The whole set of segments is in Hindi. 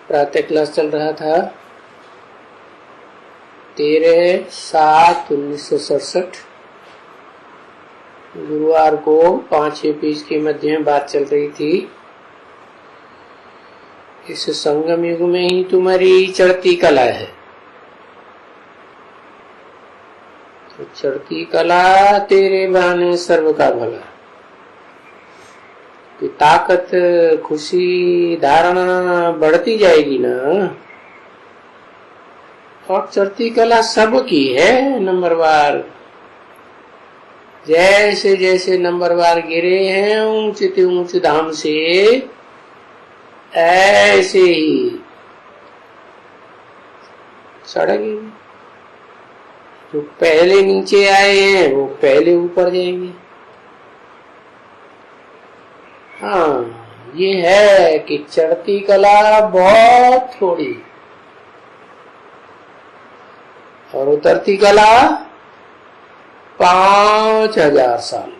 प्रातः क्लास चल रहा था 13/7/1967। गुरुवार को 5वें पेज के मध्य में बात चल रही थी। इस संगम युग में ही तुम्हारी चढ़ती कला है। तो चढ़ती कला तेरे बहाने सर्व का भला। कि ताकत, खुशी, धारणा बढ़ती जाएगी ना। और चढ़ती कला सबकी है नंबरवार। जैसे जैसे नंबरवार गिरे हैं ऊंच से ऊंच धाम से, ऐसे ही चढ़ेंगे। जो पहले नीचे आए हैं वो पहले ऊपर जाएंगे। हाँ, ये है कि चढ़ती कला बहुत थोड़ी और उतरती कला 5000 साल।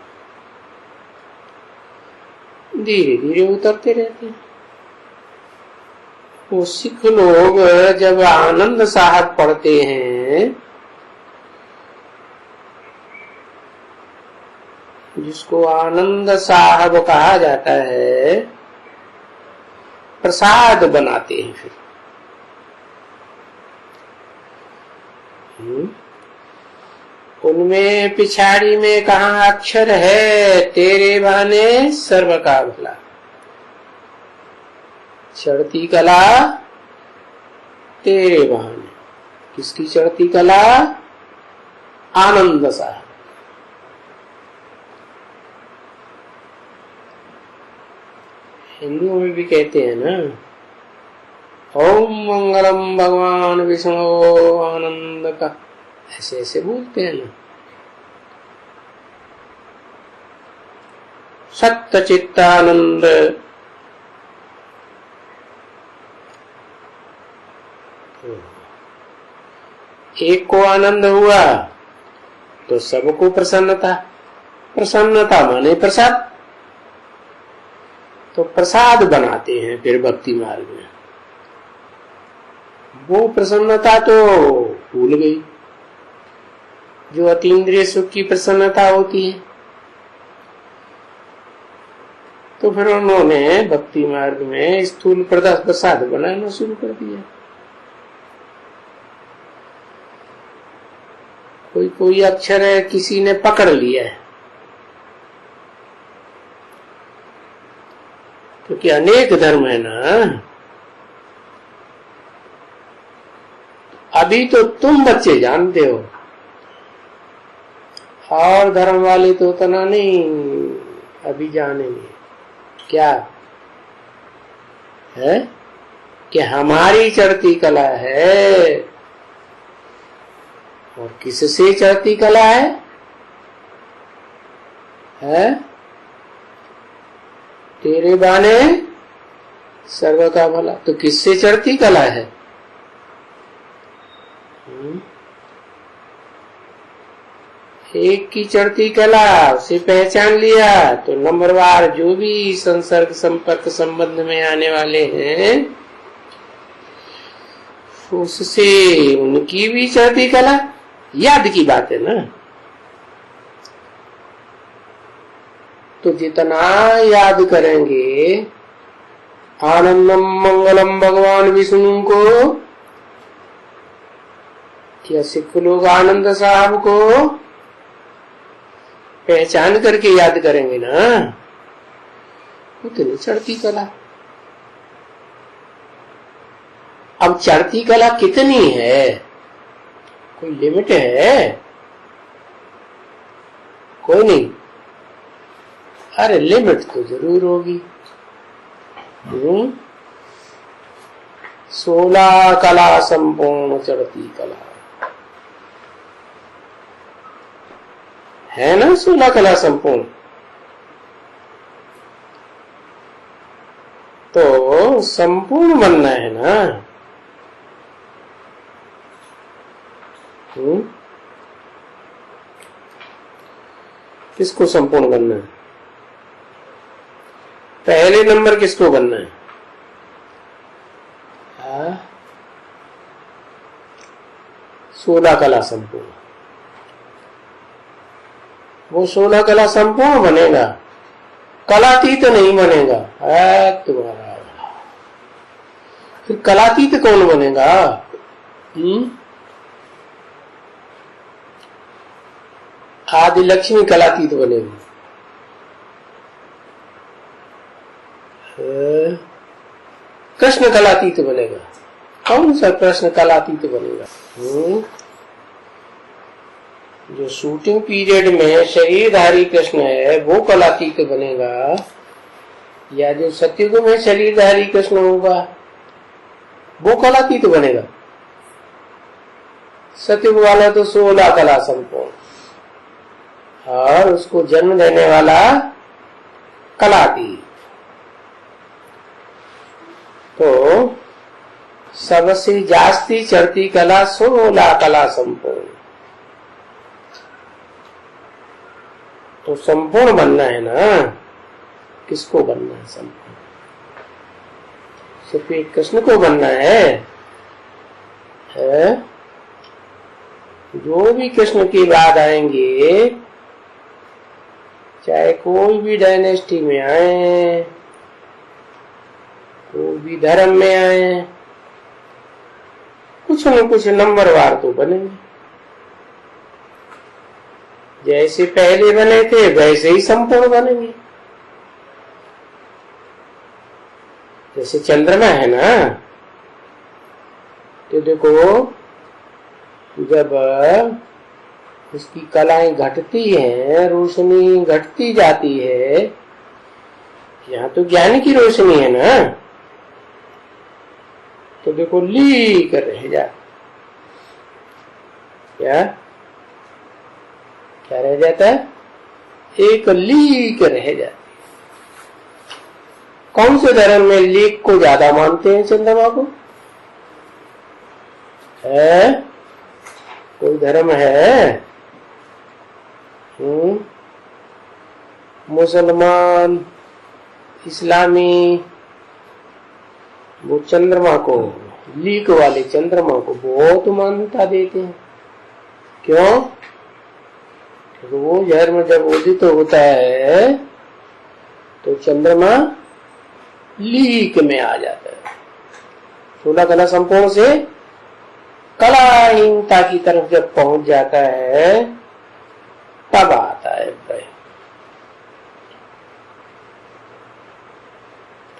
धीरे धीरे उतरते रहते हैं। वो सिख लोग जब आनंद साहब पढ़ते हैं, जिसको आनंद साहब कहा जाता है, प्रसाद बनाते हैं। फिर उनमें पिछाड़ी में कहा अक्षर है, तेरे बहाने सर्व का भला। चढ़ती कला तेरे बहाने। किसकी चढ़ती कला? आनंद साहब। हिंदुओं में भी कहते हैं ना, ओम मंगलम भगवान विष्णु आनंद का, ऐसे ऐसे बोलते हैं ना। सत्य चित्तानंद। एक को आनंद हुआ तो सबको प्रसन्नता। प्रसन्नता माने प्रसाद। तो प्रसाद बनाते हैं फिर भक्ति मार्ग में। वो प्रसन्नता तो भूल गई जो अतीन्द्रिय सुख की प्रसन्नता होती है। तो फिर उन्होंने भक्ति मार्ग में स्थूल प्रसाद बनाना शुरू कर दिया। कोई कोई अक्षर है किसी ने पकड़ लिया है, क्योंकि अनेक धर्म है ना। अभी तो तुम बच्चे जानते हो, और धर्म वाले तो उतना नहीं अभी जानेंगे। क्या है कि हमारी चढ़ती कला है। और किससे चढ़ती कला है? तेरे बाने सर्व का भला। तो किससे चढ़ती कला है? एक की चढ़ती कला, उसे पहचान लिया तो नंबरवार जो भी संसर्ग संपर्क संबंध में आने वाले हैं, उससे उनकी भी चढ़ती कला। याद की बात है ना। तो जितना याद करेंगे आनंदम मंगलम भगवान विष्णु को, या सिख लोग आनंद साहब को पहचान करके याद करेंगे ना, उतनी चढ़ती कला। अब चढ़ती कला कितनी है? कोई लिमिट है? कोई नहीं। अरे लिमिट तो जरूर होगी। 16 कला संपूर्ण चढ़ती कला है ना। 16 कला संपूर्ण। तो संपूर्ण बनना है ना। किसको संपूर्ण बनना है? पहले नंबर किसको बनना है? 16 कला संपूर्ण। वो 16 कला संपूर्ण बनेगा, कलातीत नहीं बनेगा। तुम्हारा फिर कलातीत कौन बनेगा? आदि लक्ष्मी कलातीत बनेगी। कृष्ण कलातीत बनेगा। कौन सा कृष्ण कलातीत बनेगा? जो शूटिंग पीरियड में शरीरधारी कृष्ण है वो कलातीत बनेगा, या जो सतयुग में शरीरधारी कृष्ण होगा वो कलातीत बनेगा? सतयुग वाला तो 16 कला संपूर्ण, और उसको जन्म देने वाला कलातीत। तो सबसे जास्ती चढ़ती कला 16 कला संपूर्ण। तो संपूर्ण बनना है ना, किसको बनना है संपूर्ण? सिर्फ एक कृष्ण को बनना है? जो भी कृष्ण की बात आएंगे, चाहे कोई भी डायनेस्टी में आए, कोई भी धर्म में आए, कुछ न कुछ नंबरवार तो बनेंगे। जैसे पहले बने थे वैसे ही संपूर्ण बनेंगे। जैसे चंद्रमा है ना, तो देखो जब उसकी कलाएं घटती हैं, रोशनी घटती जाती है, यहाँ तो ज्ञान की रोशनी है ना, तो देखो ली कर रह जा, क्या क्या रह जाता है? एक लीक रह जाती। कौन से धर्म में लीक को ज्यादा मानते हैं? चंद्रमा को है? कोई धर्म है? मुसलमान, इस्लामी, वो चंद्रमा को, लीक वाले चंद्रमा को बहुत मान्यता देते हैं। क्यों? वो धर्म जब उदित होता है तो चंद्रमा लीक में आ जाता है। 16 कला संपूर्ण से कलाहीनता की तरफ जब पहुंच जाता है तब आता है भय।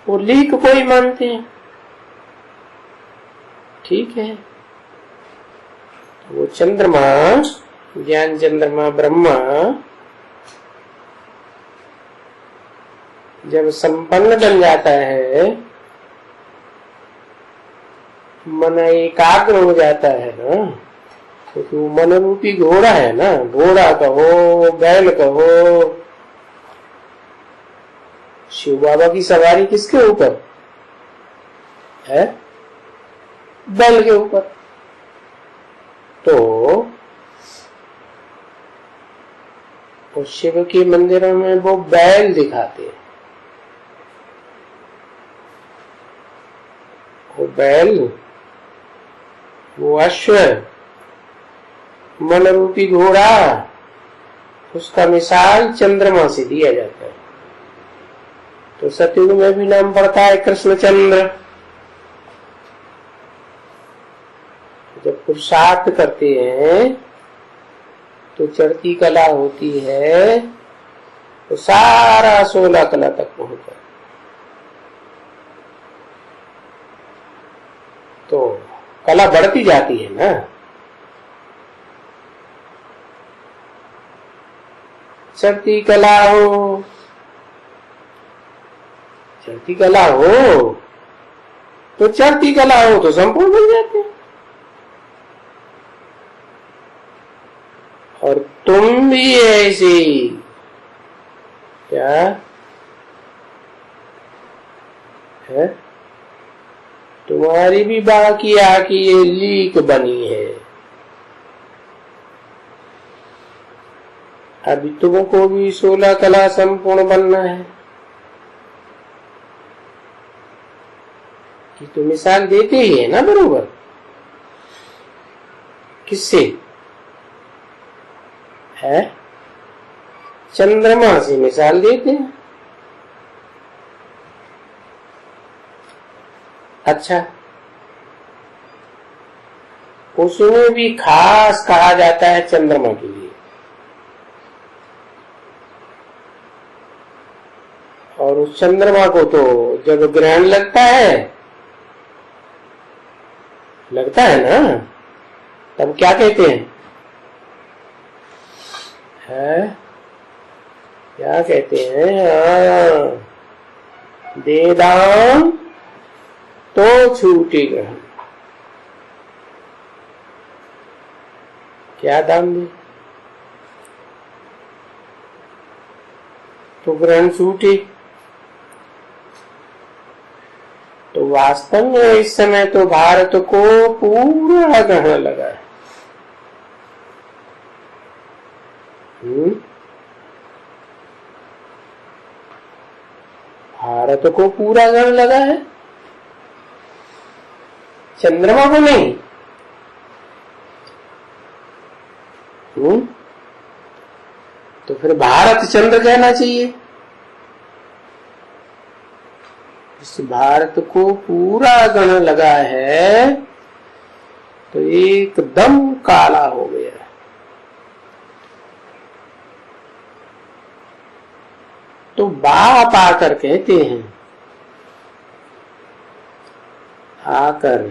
वो लीक को ही मानते हैं, ठीक है। वो चंद्रमा, ज्ञान चंद्रमा ब्रह्मा जब संपन्न बन जाता है, मन एकाग्र हो जाता है ना, क्योंकि वो मन रूपी घोड़ा है ना, घोड़ा कहो, बैल कहो। शिव बाबा की सवारी किसके ऊपर है? बैल के ऊपर। तो शिव के मंदिरों में वो बैल दिखाते हैं। वो बैल, वो अश्व, मन रूपी घोड़ा, उसका मिसाल चंद्रमा से दिया जाता है। तो सतयुग में भी नाम पड़ता है कृष्णचंद्र। जब पुरुषार्थ करते हैं तो चढ़ती कला होती है, तो सारा 16 कला तक पहुंचा। तो कला बढ़ती जाती है ना। चढ़ती कला हो, चढ़ती कला हो तो चढ़ती कला हो तो संपूर्ण बन जाते हैं। और तुम भी ऐसी, क्या है? तुम्हारी भी बाकी आकी ये लीक बनी है। अभी तुमको भी 16 कला संपूर्ण बनना है। कि तो मिसाल देते ही है ना बरोबर। किससे है? चंद्रमा से मिसाल देते हैं। अच्छा, उसमें भी खास कहा जाता है चंद्रमा के लिए, और उस चंद्रमा को तो जब ग्रहण लगता है ना, तब क्या कहते हैं? क्या कहते हैं? दे दान तो छूटे ग्रहण। क्या दान दे तो ग्रहण छूटे। तो वास्तव में इस समय तो भारत को पूरा ग्रहण लगा है। भारत को पूरा ग्रहण लगा है, चंद्रमा को नहीं। तो फिर भारत चंद्र कहना चाहिए। इस भारत को पूरा ग्रहण लगा है तो एकदम काला हो गया। तो बाप आकर कहते हैं, आकर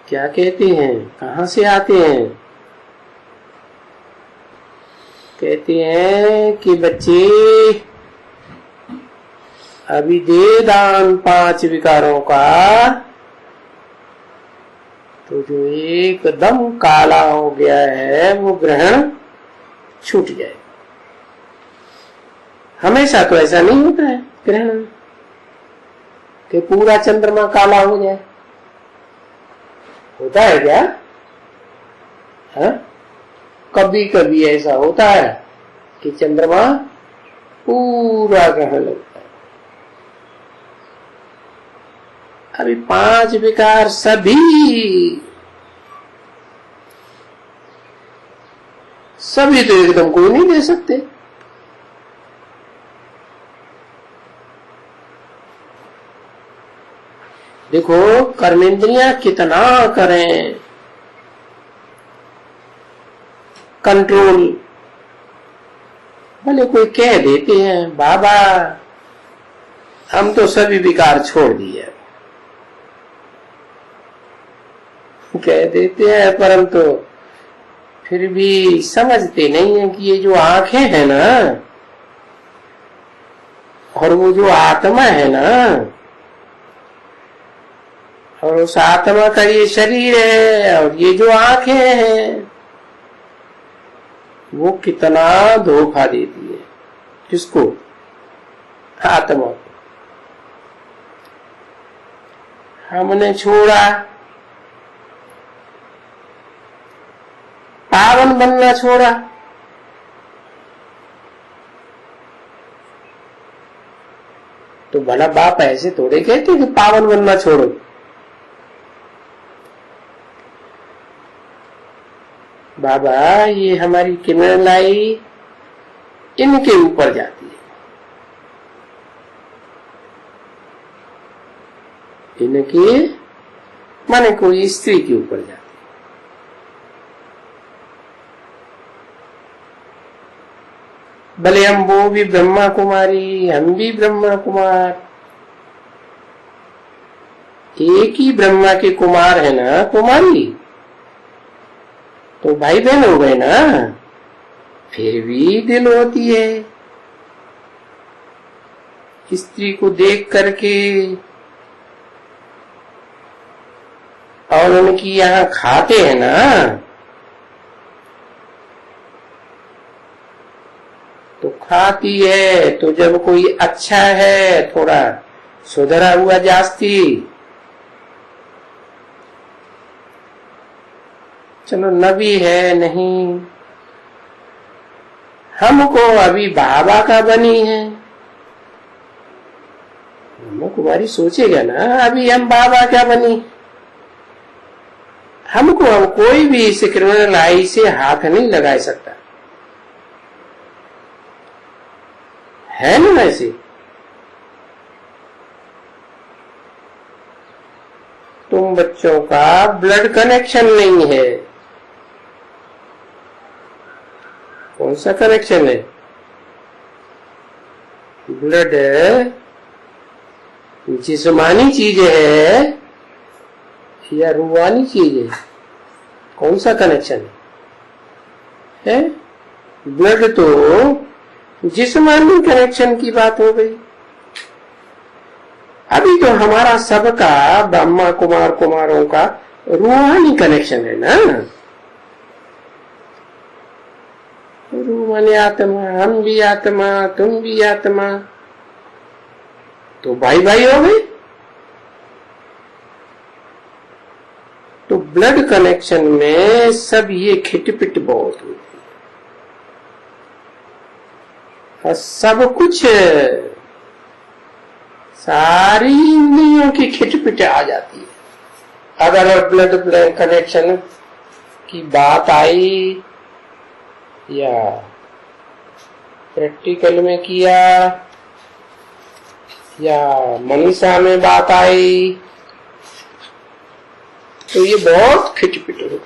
क्या कहते हैं? कहां से आते हैं? कहते हैं कि बच्चे अभी दे दान 5 विकारों का, तो जो एकदम काला हो गया है वो ग्रहण छूट जाए। हमेशा तो ऐसा नहीं होता है ग्रहण कि पूरा चंद्रमा काला हो जाए। होता है क्या? हाँ? कभी कभी ऐसा होता है कि चंद्रमा पूरा ग्रहण लगता है। अभी 5 विकार सभी तो एकदम कोई नहीं दे सकते। देखो कर्मेंद्रियां कितना करें कंट्रोल, भले कोई कह देते हैं बाबा हम तो सभी विकार छोड़ दिए, कह देते हैं, परंतु फिर भी समझते नहीं है कि ये जो आंखें हैं ना और वो जो आत्मा है ना, और उस आत्मा का ये शरीर है और ये जो आंखें हैं वो कितना धोखा देती है। किसको? आत्मा को। हमने छोड़ा, पावन बनना छोड़ा, तो भला बाप ऐसे थोड़े कहते कि पावन बनना छोड़ो। बाबा ये हमारी किरण लाई इनके ऊपर जाती है, इनके माने कोई स्त्री के ऊपर जाती है। भले हम वो भी ब्रह्मा कुमारी, हम भी ब्रह्मा कुमार, एक ही ब्रह्मा के कुमार है ना कुमारी, तो भाई बहन हो गए ना, फिर भी दिल होती है स्त्री को देख करके। और उनकी यहाँ खाते हैं ना, तो खाती है तो जब कोई अच्छा है थोड़ा सुधरा हुआ जास्ती, चलो नबी है नहीं, हमको अभी बाबा का बनी है। ब्रह्मा कुमारी सोचेगा ना अभी हम बाबा क्या बनी, हमको हम कोई भी इस क्रिमिनल आई से हाथ नहीं लगा सकता, है ना ऐसे। तुम बच्चों का ब्लड कनेक्शन नहीं है। कौन सा कनेक्शन है? ब्लड जिस्मानी चीज है या रूहानी चीज है? कौन सा कनेक्शन है? ब्लड तो जिस्मानी कनेक्शन की बात हो गई। अभी तो हमारा सबका ब्रह्मा कुमार कुमारों का रूहानी कनेक्शन है ना। रूह माने आत्मा, हम भी आत्मा, तुम भी आत्मा, तो भाई भाई हो गए। तो ब्लड कनेक्शन में सब ये खिटपिट बहुत होती है, सब कुछ सारी इंद्रियों की खिटपिट आ जाती है। अगर ब्लड कनेक्शन की बात आई या प्रैक्टिकल में किया या मनीषा में बात आई तो ये बहुत खिटपिट होती है।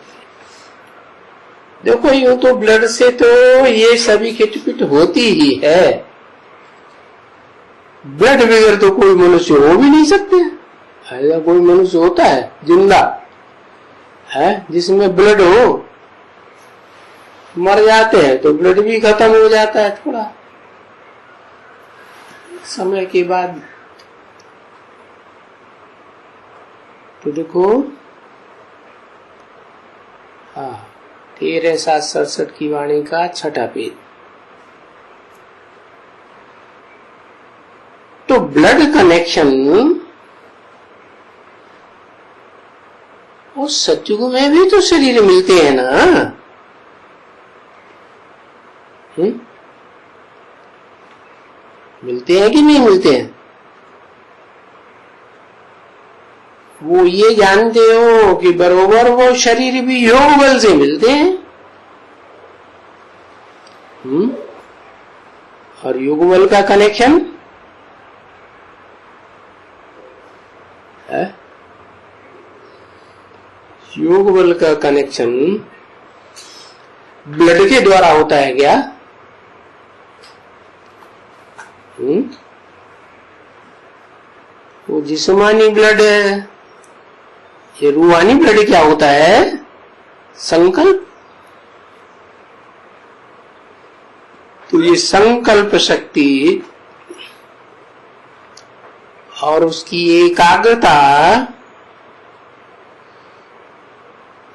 देखो यूं तो ब्लड से तो ये सभी खिटपिट होती ही है। ब्लड बगैर तो कोई मनुष्य हो भी नहीं सकते। ऐसा कोई मनुष्य होता है जिंदा है जिसमें ब्लड हो? मर जाते हैं तो ब्लड भी खत्म हो जाता है थोड़ा समय के बाद। तो देखो 13:7-67 की वाणी का 6ठा पेज। तो ब्लड कनेक्शन और सतयुग में भी तो शरीर मिलते हैं ना। मिलते हैं कि नहीं मिलते हैं? वो ये जानते हो कि बरोबर वो शरीर भी योग बल से मिलते हैं। और योग बल का कनेक्शन है? योग बल का कनेक्शन ब्लड के द्वारा होता है क्या? वो जिस्मानी ब्लड है। ये रूहानी ब्लड क्या होता है? संकल्प। तो ये संकल्प शक्ति और उसकी एकाग्रता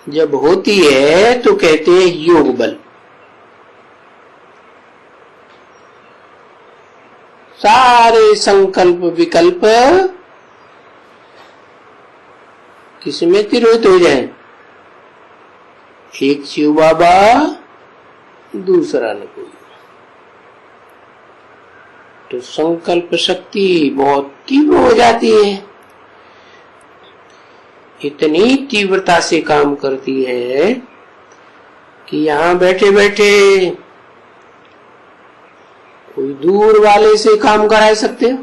जब होती है तो कहते हैं योग बल। सारे संकल्प विकल्प किसमें तिरोहित हो जाए? एक शिव बाबा, दूसरा न कोई। तो संकल्प शक्ति बहुत तीव्र हो जाती है। इतनी तीव्रता से काम करती है कि यहां बैठे बैठे कोई दूर वाले से काम करा सकते हो।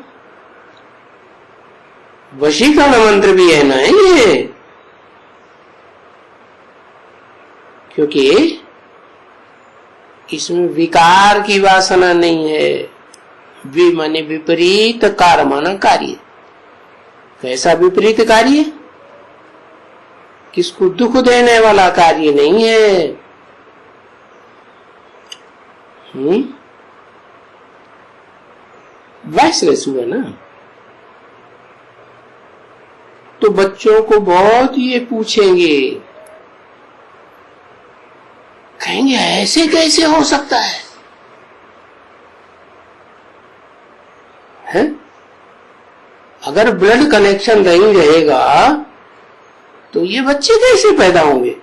वशीकरण मंत्र भी है ना ये, क्योंकि इसमें विकार की वासना नहीं है। वि माने विपरीत, कार माना कार्य। कैसा विपरीत कार्य? किसको दुख देने वाला कार्य नहीं है। वैसलेस हुआ ना। तो बच्चों को बहुत ये पूछेंगे, कहेंगे ऐसे कैसे हो सकता है? हैं? अगर ब्लड कनेक्शन नहीं रहेगा तो ये बच्चे कैसे पैदा होंगे?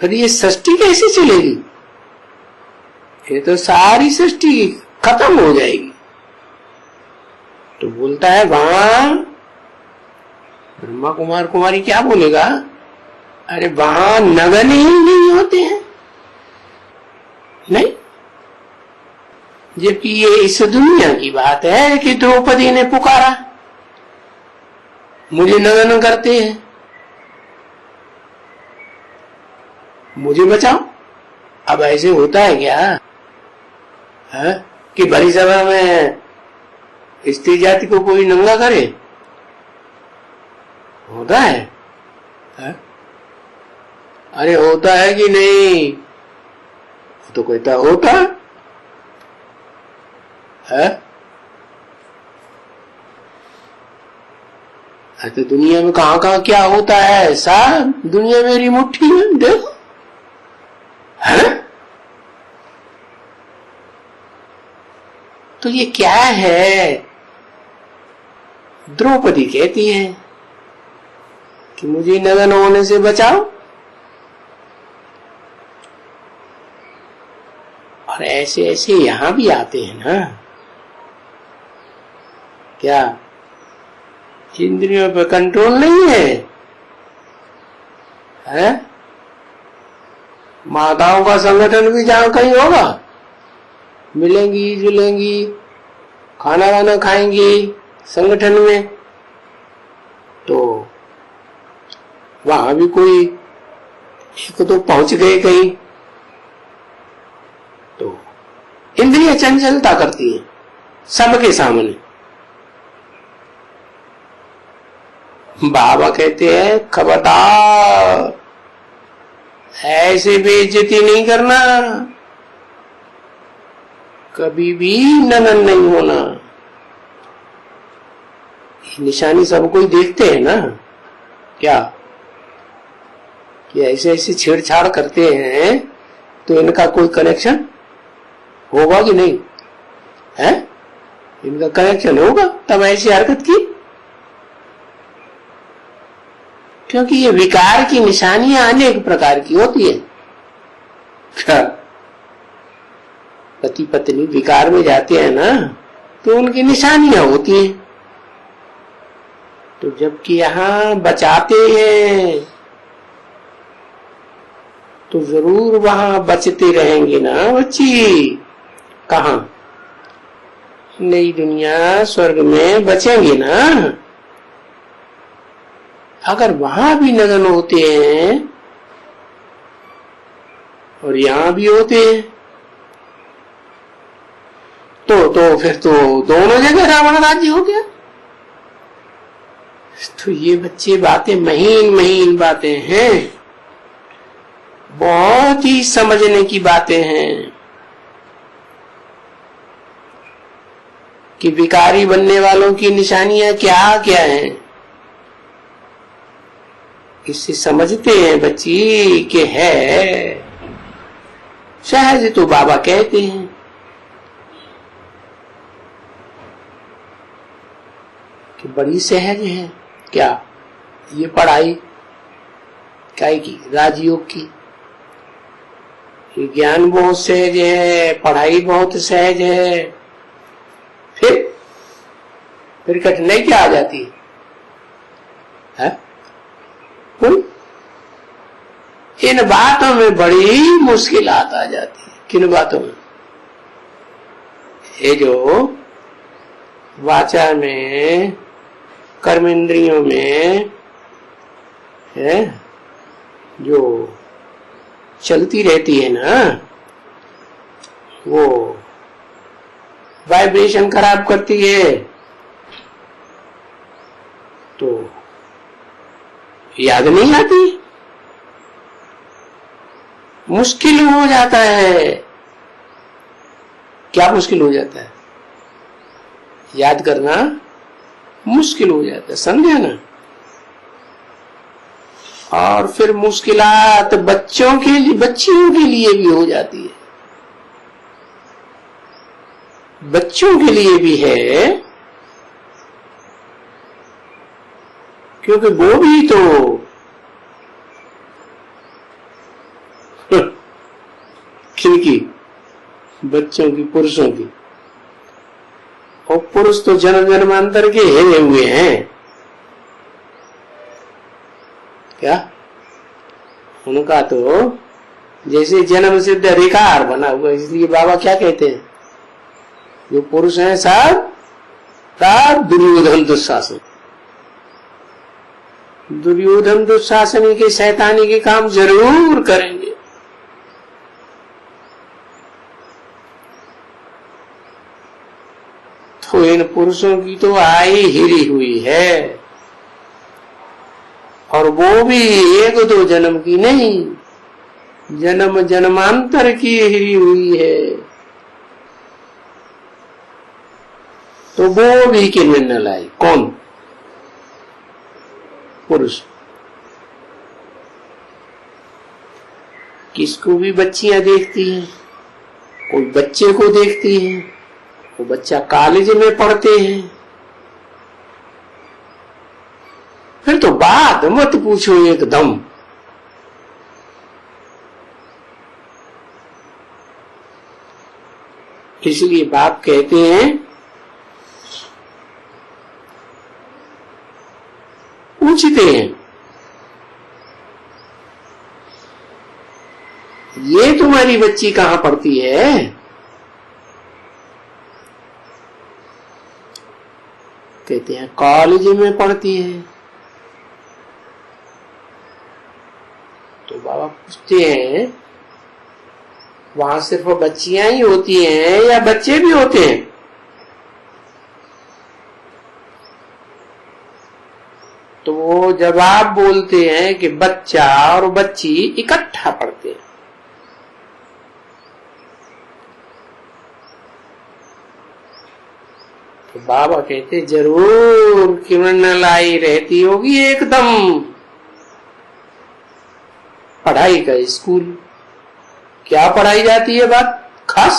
फिर ये सृष्टि कैसे चलेगी? ये तो सारी सृष्टि खत्म हो जाएगी। तो बोलता है वहां ब्रह्मा कुमार कुमारी क्या बोलेगा? अरे वहां नगन ही नहीं होते हैं, नहीं। जबकि ये इस दुनिया की बात है कि द्रौपदी ने पुकारा, मुझे नगन करते हैं, मुझे बचाओ। अब ऐसे होता है क्या है कि भरी सभा में स्त्री जाति को कोई नंगा करे? होता है? अरे होता है कि नहीं? तो कहता होता है। तो दुनिया में कहां कहां क्या होता है, सब दुनिया मेरी मुट्ठी में, देखो है। तो ये क्या है? द्रौपदी कहती है कि मुझे नगन होने से बचाओ। और ऐसे ऐसे यहां भी आते हैं ना, क्या इंद्रियों पे कंट्रोल नहीं है? माताओं का संगठन भी जहां कहीं होगा, मिलेंगी जुलेंगी, खाना वाना खाएंगी संगठन में, तो वहां भी कोई एक तो पहुंच गए कहीं, तो इंद्रिय चंचलता करती है सबके सामने। बाबा कहते हैं खबरदार, ऐसे बेइज्जती नहीं करना, कभी भी नगन नहीं होना। निशानी सब कोई देखते हैं ना, क्या कि ऐसे ऐसे छेड़छाड़ करते हैं, तो इनका कोई कनेक्शन होगा कि नहीं है? इनका कनेक्शन होगा तब ऐसी हरकत की, क्योंकि ये विकार की निशानियां अनेक प्रकार की होती है। पति पत्नी विकार में जाते हैं ना, तो उनकी निशानियां होती हैं। तो जबकि यहां बचाते हैं तो जरूर वहां बचते रहेंगे ना बच्ची। कहां? नई दुनिया स्वर्ग में बचेंगे ना। अगर वहां भी नगन होते हैं और यहां भी होते हैं, तो फिर तो दोनों जगह रावण राज्य हो गया। तो ये बच्चे बातें महीन महीन बातें हैं, बहुत ही समझने की बातें हैं कि विकारी बनने वालों की निशानियां क्या क्या हैं। इससे समझते हैं बच्ची कि है सहज, तो बाबा कहते हैं कि बड़ी सहज है। क्या? ये पढ़ाई काय की? राजयोग की। ये ज्ञान बहुत सहज है, पढ़ाई बहुत सहज है, फिर कठिनाई क्या आ जाती है? इन बातों में बड़ी मुश्किलात आ जाती है। किन बातों में? ये जो वाचा में, कर्म इंद्रियों में है, जो चलती रहती है ना, वो वाइब्रेशन खराब करती है, तो याद नहीं आती, मुश्किल हो जाता है। क्या मुश्किल हो जाता है? याद करना मुश्किल हो जाता है, समझे ना। और फिर मुश्किलात बच्चों के लिए, बच्चियों के लिए भी हो जाती है। बच्चों के लिए भी है, क्योंकि वो भी तो किनकी? बच्चों की, पुरुषों की। और पुरुष तो जन्म जन्मांतर के हिरे हुए हैं। क्या? उनका तो जैसे जन्म सिद्ध अधिकार बना हुआ। इसलिए बाबा क्या कहते हैं, जो पुरुष हैं सब दुर्योधन दुशासन। दुर्योधन दुशासन के शैतानी के काम जरूर करेंगे। तो इन पुरुषों की तो आई हिरी हुई है, और वो भी एक दो जन्म की नहीं, जन्म जन्मांतर की हिरी हुई है। तो वो भी किरण न लाई। कौन? पुरुष। किसको भी बच्चियां देखती हैं, कोई बच्चे को देखती है, वो बच्चा कॉलेज में पढ़ते हैं, फिर तो बात मत पूछो एकदम। इसलिए बाप कहते हैं पूछते हैं, ये तुम्हारी बच्ची कहां पढ़ती है? कहते हैं कॉलेज में पढ़ती है। तो बाबा पूछते हैं वहां सिर्फ बच्चियां ही होती हैं या बच्चे भी होते हैं? तो वो जवाब बोलते हैं कि बच्चा और बच्ची इकट्ठा पढ़ते हैं। तो बाबा कहते जरूर किरण लाई रहती होगी एकदम। पढ़ाई का स्कूल, क्या पढ़ाई जाती है बात खास?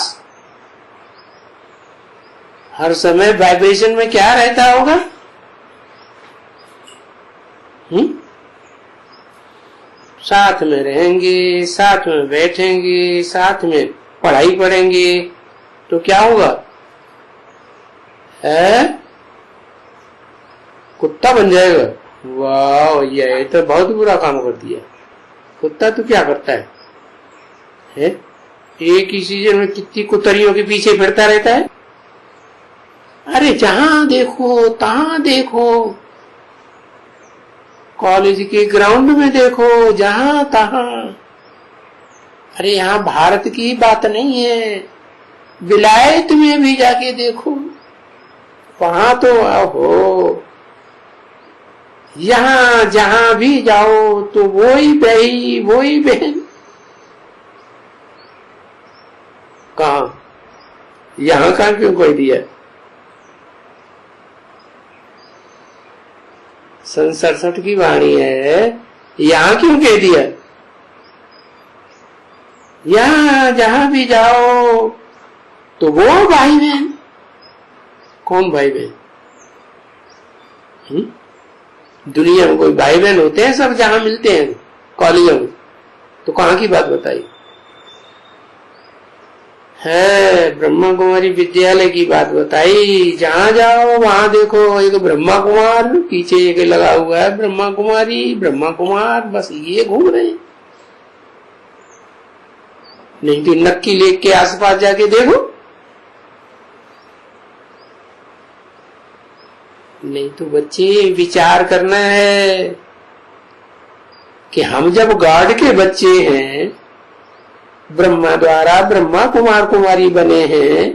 हर समय वाइब्रेशन में क्या रहता होगा? साथ में रहेंगे, साथ में बैठेंगे, साथ में पढ़ाई पढ़ेंगे, तो क्या होगा? है कुत्ता बन जाएगा। वाह, ये तो बहुत बुरा काम कर दिया। कुत्ता तो क्या करता है? एक ही सीजन में कितनी कुतरियों के पीछे फिरता रहता है। अरे जहां देखो तहां देखो, कॉलेज के ग्राउंड में देखो, जहां तहां। अरे यहाँ भारत की बात नहीं है, विलायत में भी जाके देखो, वहां तो हो। यहाँ जहां भी जाओ तो वो ही भाई वो ही बहन। कहा यहां का क्यों कोई दिया? सन 67 की वाणी है, यहां क्यों कह दिया? यहां जहां भी जाओ तो वो भाई बहन। कौन भाई बहन? दुनिया में कोई भाई बहन होते हैं? सब जहां मिलते हैं कॉलेजों में, तो कहां की बात बताई है? ब्रह्मा कुमारी विद्यालय की बात बताई। जहां जाओ वहां देखो एक ब्रह्मा कुमार, पीछे एक लगा हुआ है ब्रह्मा कुमारी, ब्रह्मा कुमार, बस ये घूम रहे हैं। नहीं तो नक्की लेक के आसपास जाके देखो। नहीं तो बच्चे विचार करना है कि हम जब गॉड के बच्चे हैं, ब्रह्मा द्वारा ब्रह्मा कुमार कुमारी बने हैं,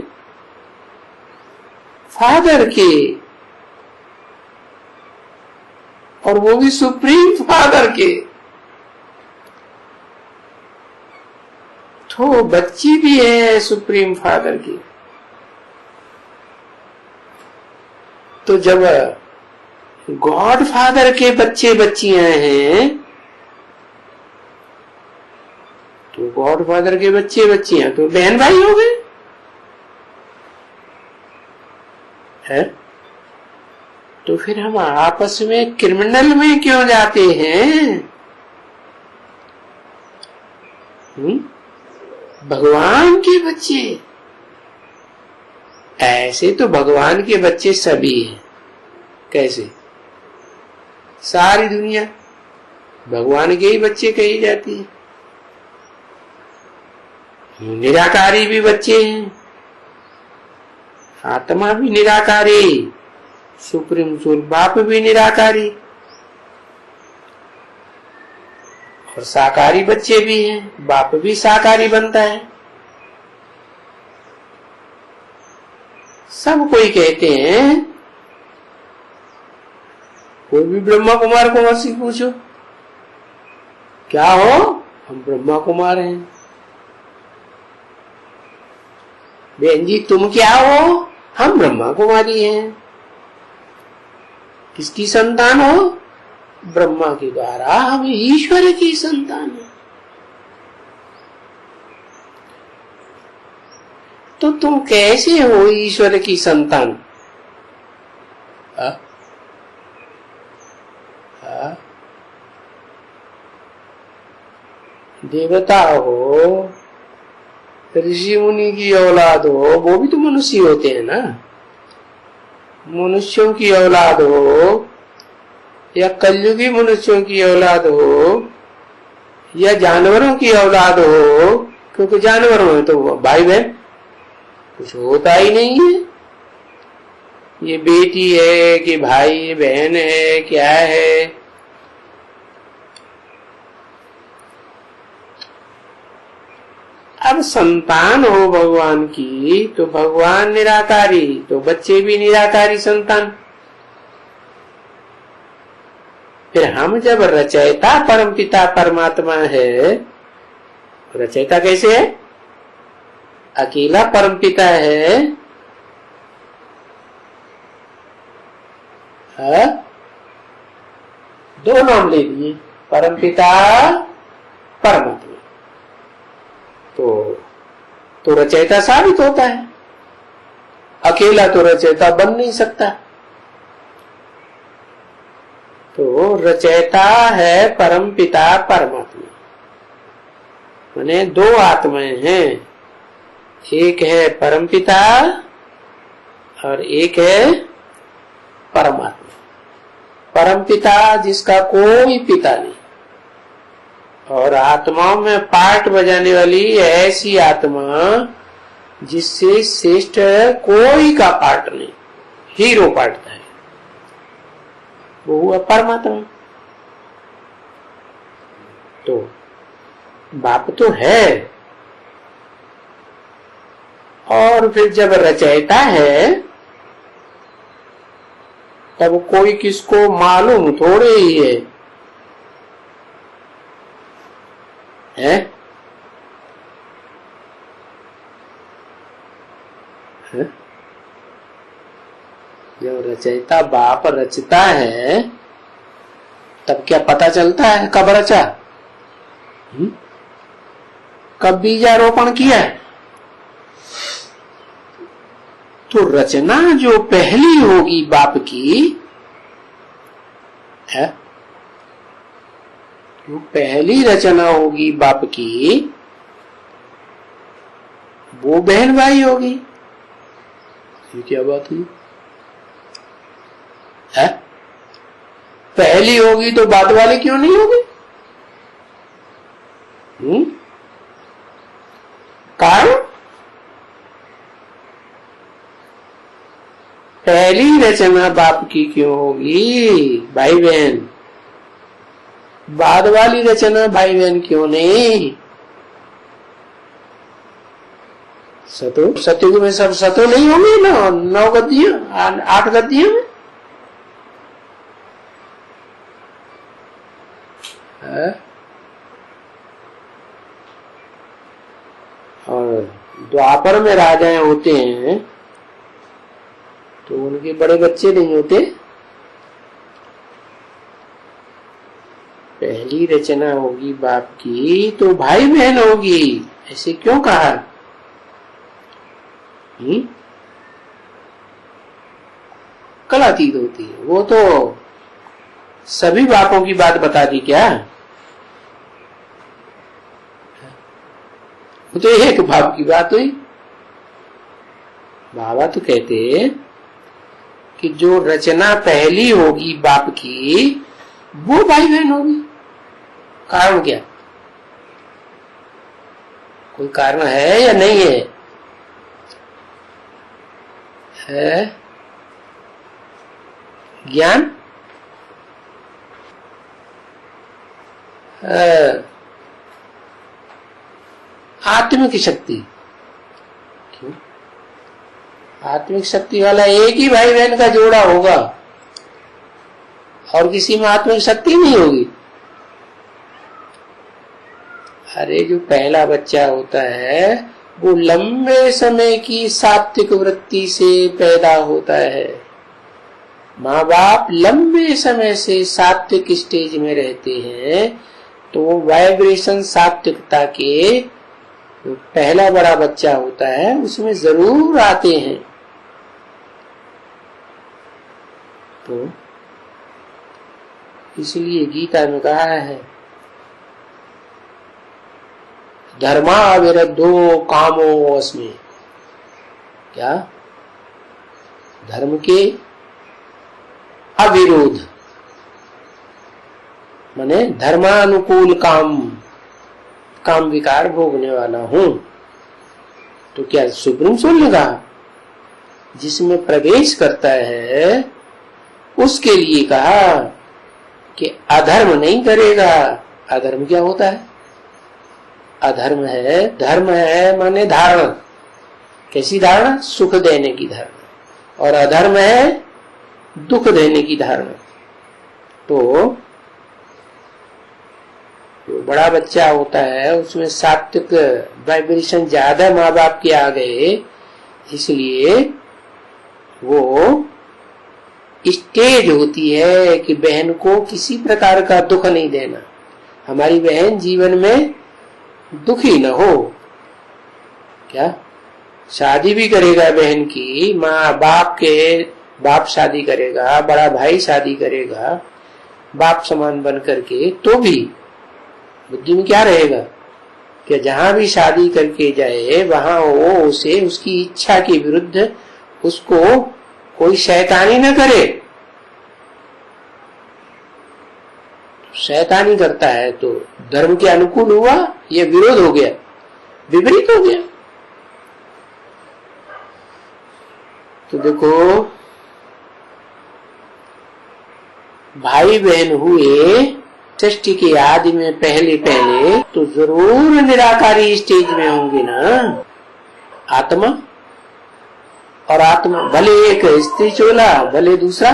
फादर के, और वो भी सुप्रीम फादर के, तो बच्ची भी है सुप्रीम फादर की। तो जब गॉड फादर के बच्चे बच्चियां हैं, तो गॉड फादर के बच्चे बच्चियां तो बहन भाई हो गए है। तो फिर हम आपस में क्रिमिनल में क्यों जाते हैं? भगवान के बच्चे, ऐसे तो भगवान के बच्चे सभी हैं। कैसे? सारी दुनिया भगवान के ही बच्चे कही जाती है। निराकारी भी बच्चे हैं, आत्मा भी निराकारी, सुप्रीम सोल बाप भी निराकारी, और साकारी बच्चे भी हैं, बाप भी साकारी बनता है। सब कोई कहते हैं, कोई भी ब्रह्मा कुमार को मत पूछो क्या हो, हम ब्रह्मा कुमार हैं। बहन जी तुम क्या हो, हम ब्रह्मा कुमारी हैं। किसकी संतान हो, ब्रह्मा के द्वारा हम ईश्वर की संतान है। तो तुम कैसे हो ईश्वर की संतान? देवता हो, ऋषि मुनि की औलाद हो, वो भी तो मनुष्य होते हैं ना। मनुष्यों की औलाद हो या कलयुगी मनुष्यों की औलाद हो या जानवरों की औलाद हो, क्योंकि जानवरों में तो भाई बहन कुछ होता ही नहीं है। ये बेटी है कि भाई बहन है, क्या है? अब संतान हो भगवान की, तो भगवान निराकारी, तो बच्चे भी निराकारी संतान। फिर हम जब रचयिता परमपिता परमात्मा है, रचयिता कैसे है? अकेला परमपिता है, दो नाम ले लिए, परमपिता परमात्मा। तो रचयिता साबित होता है, अकेला तो रचयिता बन नहीं सकता। तो रचयिता है परमपिता परमात्मा, माने दो आत्माएं हैं, एक है परमपिता और एक है परमात्मा। परमपिता जिसका कोई पिता नहीं, और आत्माओं में पार्ट बजाने वाली ऐसी आत्मा जिससे श्रेष्ठ कोई का पार्ट नहीं, हीरो पार्ट है, वो हुआ परमात्मा। तो बाप तो है, और फिर जब रचयिता है तब कोई किसको मालूम थोड़े ही है, है? जब रचयिता बाप रचता है तब क्या पता चलता है कब रचा, कब बीजारोपण किया? तो रचना जो पहली होगी बाप की है, जो पहली रचना होगी बाप की, वो बहन भाई होगी। ये क्या बात हुई है? पहली होगी तो बाद वाली क्यों नहीं होगी? कारण पहली रचना बाप की क्यों होगी भाई बहन, बाद वाली रचना भाई बहन क्यों नहीं? सतयुग में सब सतो नहीं होंगे ना, 9 गद्दियां 8 गद्दियां में और द्वापर में राजाएं होते हैं तो उनके बड़े बच्चे नहीं होते। पहली रचना होगी बाप की तो भाई बहन होगी, ऐसे क्यों कहा? कलातीत होती है, वो तो सभी बापों की बात बता दी क्या? वो तो एक बाप की बात हुई। बाबा तो कहते कि जो रचना पहली होगी बाप की वो भाई बहन होगी। कारण क्या? कोई कारण है या नहीं है? है ज्ञान, आत्मिक शक्ति। क्यों? आत्मिक शक्ति वाला एक ही भाई बहन का जोड़ा होगा और किसी में आत्मिक शक्ति नहीं होगी। अरे जो पहला बच्चा होता है वो लंबे समय की सात्विक वृत्ति से पैदा होता है। माँ बाप लंबे समय से सात्विक स्टेज में रहते हैं तो वाइब्रेशन सात्विकता के पहला बड़ा बच्चा होता है उसमें जरूर आते हैं। तो इसलिए गीता में कहा है धर्मा विरुद्धो कामो अस्मि। क्या? धर्म के अविरोध माने धर्मानुकूल काम विकार भोगने वाला हूं। तो क्या सुप्रीम सोल ने कहा जिसमें प्रवेश करता है उसके लिए कहा कि अधर्म नहीं करेगा। अधर्म क्या होता है? अधर्म है, धर्म है माने धारणा। कैसी धारणा? सुख देने की धारणा। और अधर्म है दुख देने की धारणा। तो जो बड़ा बच्चा होता है उसमें सात्विक वाइब्रेशन ज्यादा माँ बाप के आ गए, इसलिए वो स्टेज होती है कि बहन को किसी प्रकार का दुख नहीं देना। हमारी बहन जीवन में दुखी न हो। क्या? शादी भी करेगा बहन की, माँ बाप के बाप शादी करेगा, बड़ा भाई शादी करेगा बाप समान बन करके, तो भी बुद्धि में क्या रहेगा कि जहां भी शादी करके जाए वहां वो उसे उसकी इच्छा के विरुद्ध उसको कोई शैतानी न करे। शैतानी करता है तो धर्म के अनुकूल हुआ, ये विरोध हो गया, विपरीत हो गया। तो देखो भाई बहन हुए सृष्टि के आदि में पहले तो जरूर निराकारी स्टेज में होंगे ना। आत्मा और आत्मा, भले एक स्त्री चोला भले दूसरा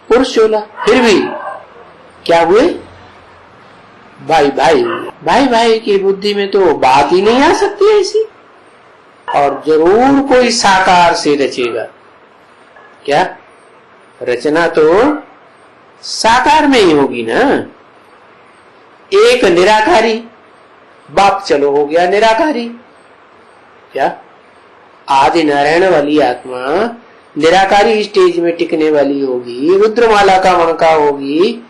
पुरुष चोला, फिर भी क्या हुए? भाई की बुद्धि में तो बात ही नहीं आ सकती ऐसी। और जरूर कोई साकार से रचेगा। क्या? रचना तो साकार में ही होगी ना। एक निराकारी बाप चलो हो गया निराकारी। क्या? आदि नारायण वाली आत्मा निराकारी स्टेज में टिकने वाली होगी, रुद्रमाला का मणका होगी,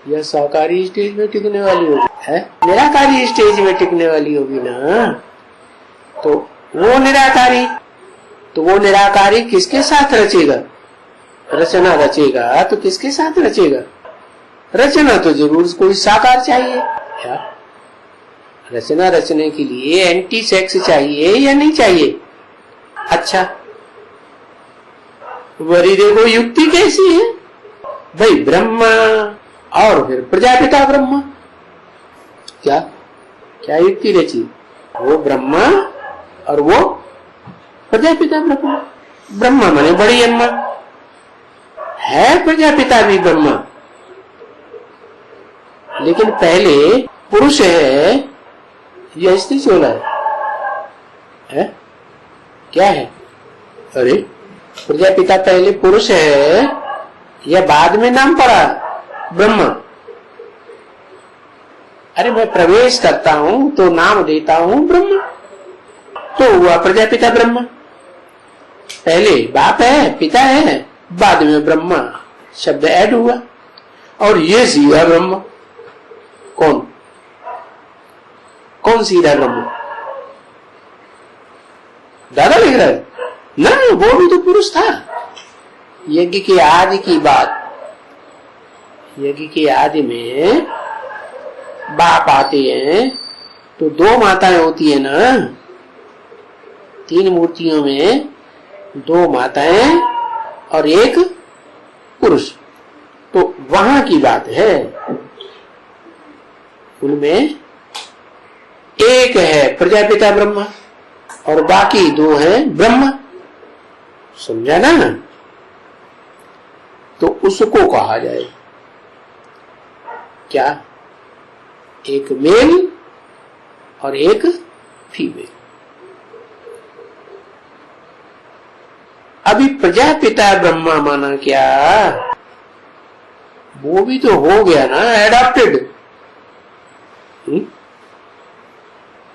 या साकारी स्टेज में टिकने वाली होगी? है निराकारी स्टेज में टिकने वाली होगी ना। तो वो निराकारी किसके साथ रचेगा? रचना रचेगा तो किसके साथ रचेगा? रचना तो जरूर कोई साकार चाहिए। क्या? रचना रचने के लिए एंटी सेक्स चाहिए या नहीं चाहिए? अच्छा, वरी देखो युक्ति कैसी है भाई, ब्रह्मा और फिर प्रजापिता ब्रह्मा। क्या क्या युक्ति रची? वो ब्रह्मा और वो प्रजापिता ब्रह्मा। ब्रह्मा माने बड़ी अम्मा है, प्रजापिता भी ब्रह्मा, लेकिन पहले पुरुष है या स्त्री चोला है? क्या है? अरे प्रजापिता पहले पुरुष है या बाद में नाम पड़ा ब्रह्मा? अरे मैं प्रवेश करता हूं तो नाम देता हूं ब्रह्मा, तो हुआ प्रजापिता ब्रह्मा। पहले बाप है, पिता है, बाद में ब्रह्मा शब्द ऐड हुआ और ये सीधा ब्रह्मा। कौन सीधा ब्रह्मा? दादा लिख रहा है ना, वो भी तो पुरुष था। यज्ञ के आदि की बात, यज्ञ के आदि में बाप आते हैं तो दो माताएं होती है ना, तीन मूर्तियों में दो माताएं और एक पुरुष, तो वहां की बात है। उनमें एक है प्रजापिता ब्रह्मा और बाकी दो हैं ब्रह्मा, समझा ना? तो उसको कहा जाए क्या? एक मेल और एक फीमेल। अभी प्रजापिता ब्रह्मा माना क्या? वो भी तो हो गया ना एडॉप्टेड।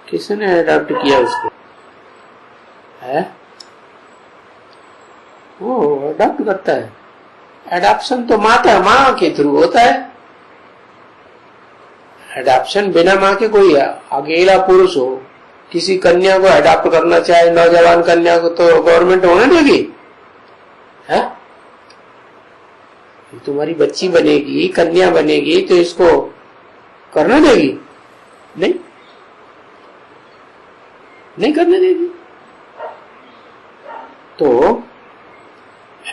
किसने एडॉप्ट किया उसको? है वो एडॉप्ट करता है। एडॉप्शन तो माँ के थ्रू होता है। एडॉप्शन बिना माँ के कोई अकेला पुरुष हो किसी कन्या को एडॉप्ट करना चाहे, नौजवान कन्या को, तो गवर्नमेंट होने देगी? है तुम्हारी बच्ची बनेगी, कन्या बनेगी, तो इसको करने देगी? नहीं करने देगी। तो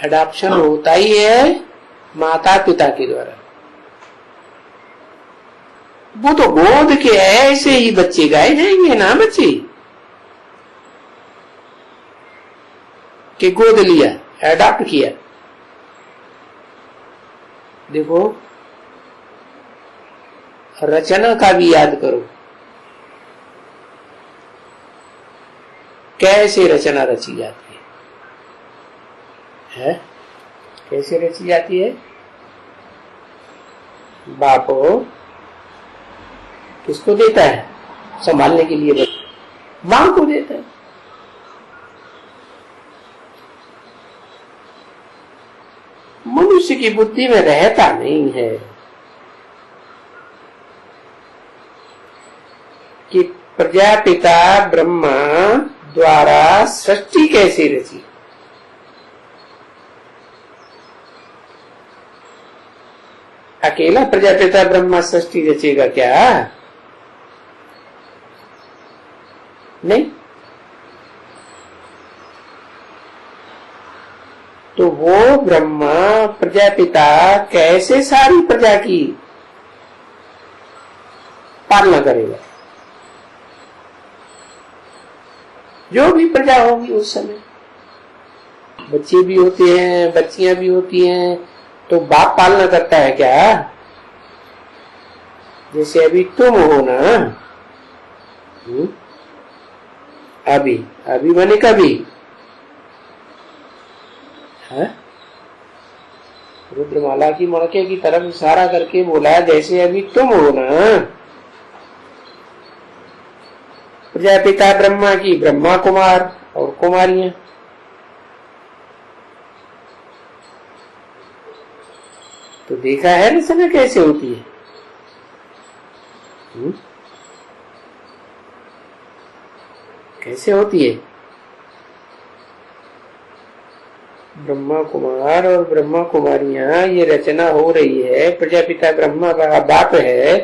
एडॉप्शन होता ही है माता पिता के द्वारा। वो तो गोद के ऐसे ही बच्चे गाए जाएंगे ना, बच्चे के गोद लिया, एडॉप्ट किया। देखो रचना का भी याद करो, कैसे रचना रची जाती है? कैसे रची जाती है? बाप किसको देता है संभालने के लिए? मां को देता है। मनुष्य की बुद्धि में रहता नहीं है कि प्रजापिता ब्रह्मा द्वारा सृष्टि कैसे रची। अकेला प्रजापिता ब्रह्मा सृष्टि रचेगा क्या? नहीं। तो वो ब्रह्मा प्रजापिता कैसे सारी प्रजा की पालना करेगा? जो भी प्रजा होगी उस समय, बच्चे भी होते हैं, बच्चियां भी होती हैं, तो बाप पालना करता है क्या? जैसे अभी तुम हो ना, अभी मैंने कभी है रुद्रमाला की मणके की तरफ इशारा करके बोला, जैसे अभी तुम हो ना, प्रजापिता ब्रह्मा की ब्रह्मा कुमार और कुमारियां, तो देखा है रचना कैसे होती है? कैसे होती है? ब्रह्मा कुमार और ब्रह्मा कुमारियां, ये रचना हो रही है। प्रजापिता ब्रह्मा का बाप है,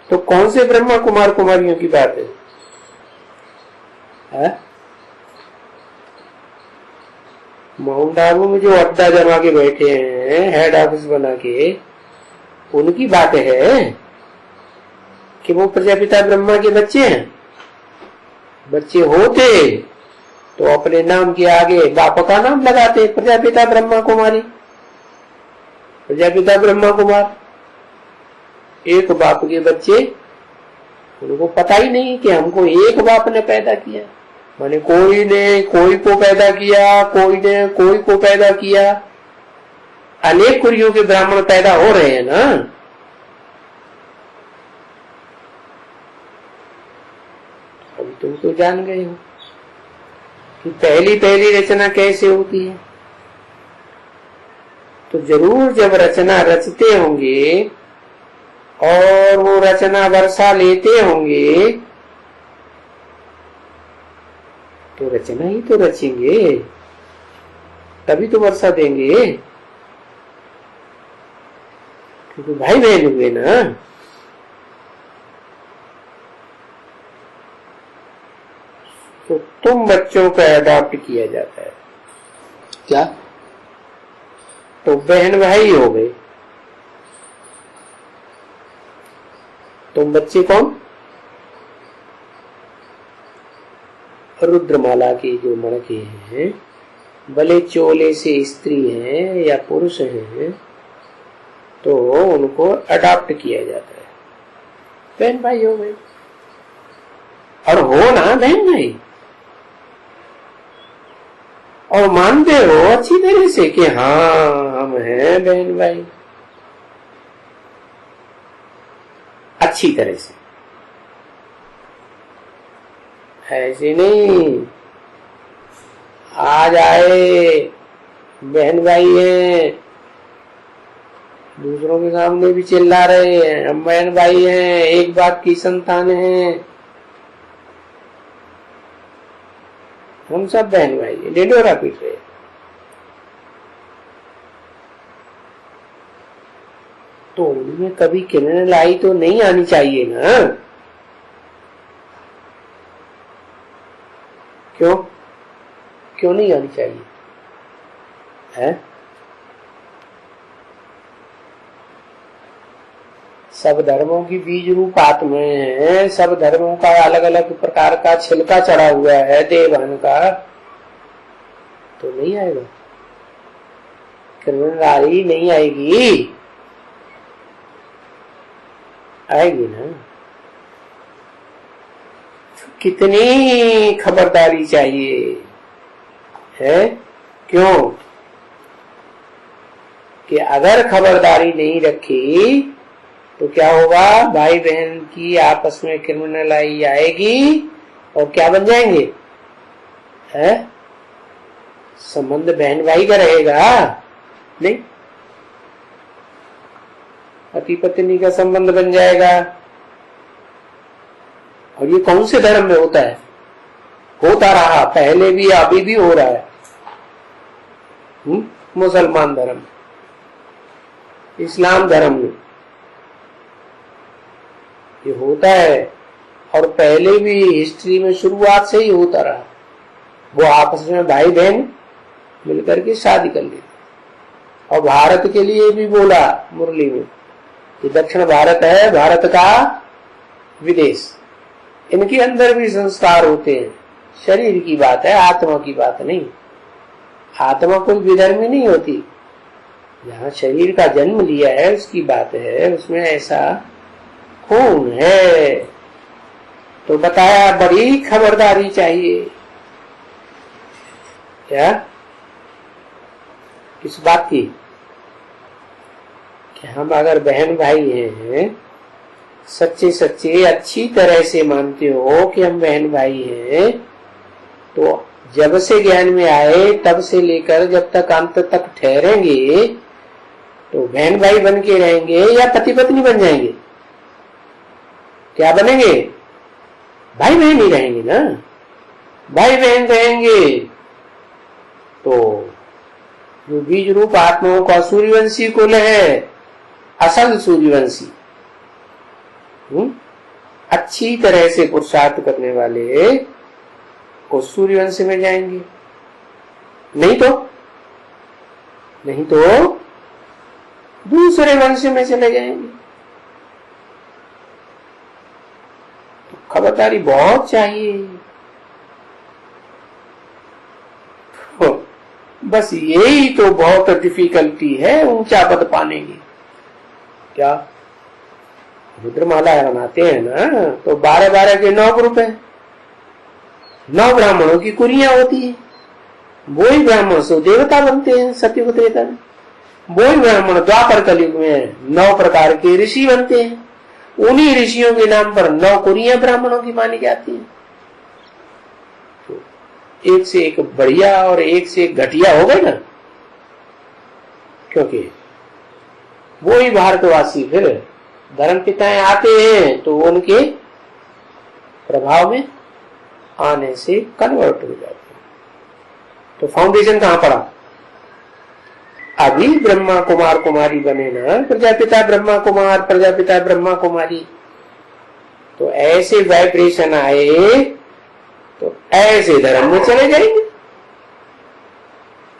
तो कौन से ब्रह्मा कुमार कुमारियों की बात है? माउंट आबू में जो अड्डा जमा के बैठे हैं, हेड ऑफिस बना के, उनकी बात है कि वो प्रजापिता ब्रह्मा के बच्चे हैं। बच्चे होते तो अपने नाम के आगे बाप का नाम लगाते, प्रजापिता ब्रह्मा कुमारी, प्रजापिता ब्रह्मा कुमार। एक बाप के बच्चे, उनको पता ही नहीं कि हमको एक बाप ने पैदा किया, माने कोई ने कोई को पैदा किया, कोई ने कोई को पैदा किया। अनेक कुरियों के ब्राह्मण पैदा हो रहे हैं ना। अब तुम तो जान गए हो कि पहली रचना कैसे होती है। तो जरूर जब रचना रचते होंगे और वो रचना वर्षा लेते होंगे, तो रचना ही तो रचेंगे, तभी तो वर्षा देंगे, क्योंकि भाई बहन हुए ना। तुम बच्चों को अडॉप्ट किया जाता है। क्या? तो बहन भाई हो गए। तुम बच्चे कौन? रुद्रमाला के जो मणके हैं, भले चोले से स्त्री हैं या पुरुष हैं, तो उनको अडॉप्ट किया जाता है। बहन भाई हो गए। और हो ना बहन भाई, और मानते हो अच्छी तरह से कि हाँ हम हैं बहन भाई, अच्छी तरह से। ऐसे नहीं आज आए बहन भाई हैं, दूसरों के सामने भी चिल्ला रहे हैं हम बहन भाई हैं, एक बाप की संतान हैं, हम सब बहन भाई हैं, ढिंढोरा पीट रहे। तो उनमें कभी किरण आई तो नहीं आनी चाहिए ना? क्यों क्यों नहीं आनी चाहिए है? सब धर्मों की बीज रूप आत्माएं हैं, सब धर्मों का अलग अलग प्रकार का छिलका चढ़ा हुआ है देवहन का, तो नहीं आएगा? किरणकारी नहीं आएगी? आएगी ना? कितनी खबरदारी चाहिए है? क्यों कि अगर खबरदारी नहीं रखी तो क्या होगा? भाई बहन की आपस में क्रिमिनलाई आएगी और क्या बन जाएंगे? है? संबंध बहन भाई का रहेगा नहीं, पति पत्नी का संबंध बन जाएगा। और ये कौन से धर्म में होता है? होता रहा पहले भी, अभी भी हो रहा है। मुसलमान धर्म, इस्लाम धर्म में ये होता है, और पहले भी हिस्ट्री में शुरुआत से ही होता रहा। वो आपस में भाई बहन मिलकर के शादी कर लेते। और भारत के लिए भी बोला मुरली में कि दक्षिण भारत है भारत का विदेश, इनके अंदर भी संस्कार होते हैं। शरीर की बात है, आत्मा की बात नहीं। आत्मा कोई विधर्मी नहीं होती। जहाँ शरीर का जन्म लिया है उसकी बात है, उसमें ऐसा खून है। तो बताया बड़ी खबरदारी चाहिए। क्या? किस बात की? कि हम अगर बहन भाई हैं, सच्चे सच्चे अच्छी तरह से मानते हो कि हम बहन भाई हैं, तो जब से ज्ञान में आए तब से लेकर जब तक अंत तक ठहरेंगे तो बहन भाई बन के रहेंगे या पति पत्नी बन जाएंगे? क्या बनेंगे? भाई बहन ही रहेंगे ना। भाई बहन रहेंगे तो जो बीज रूप आत्माओं का सूर्यवंशी कुल है, असल सूर्यवंशी, अच्छी तरह से पुरुषार्थ करने वाले को सूर्यवंश में जाएंगे। नहीं तो दूसरे वंश में चले जाएंगे। तो खबरदारी बहुत चाहिए। बस यही तो बहुत डिफिकल्टी है ऊंचा पद पाने की। क्या? रुद्रमाला बनाते हैं ना तो 12-12 के 9 ग्रुप है, 9 ब्राह्मणों की कुरियां होती है। वो ही ब्राह्मण सो देवता बनते हैं सत्ययुग त्रेता में। वो ही ब्राह्मण द्वापर कलयुग में 9 प्रकार के ऋषि बनते हैं। उन्हीं ऋषियों के नाम पर 9 कुरियां ब्राह्मणों की मानी जाती हैं। तो एक से एक बढ़िया और एक से एक घटिया हो गए ना, क्योंकि वो ही भारतवासी फिर धर्म पिताएं आते हैं तो उनके प्रभाव में आने से कन्वर्ट हो जाते हैं। तो फाउंडेशन कहां पड़ा? अभी ब्रह्मा कुमार कुमारी बने ना, प्रजापिता ब्रह्मा कुमार प्रजापिता ब्रह्मा कुमारी। तो ऐसे वाइब्रेशन आए तो ऐसे धर्म में चले जाएंगे।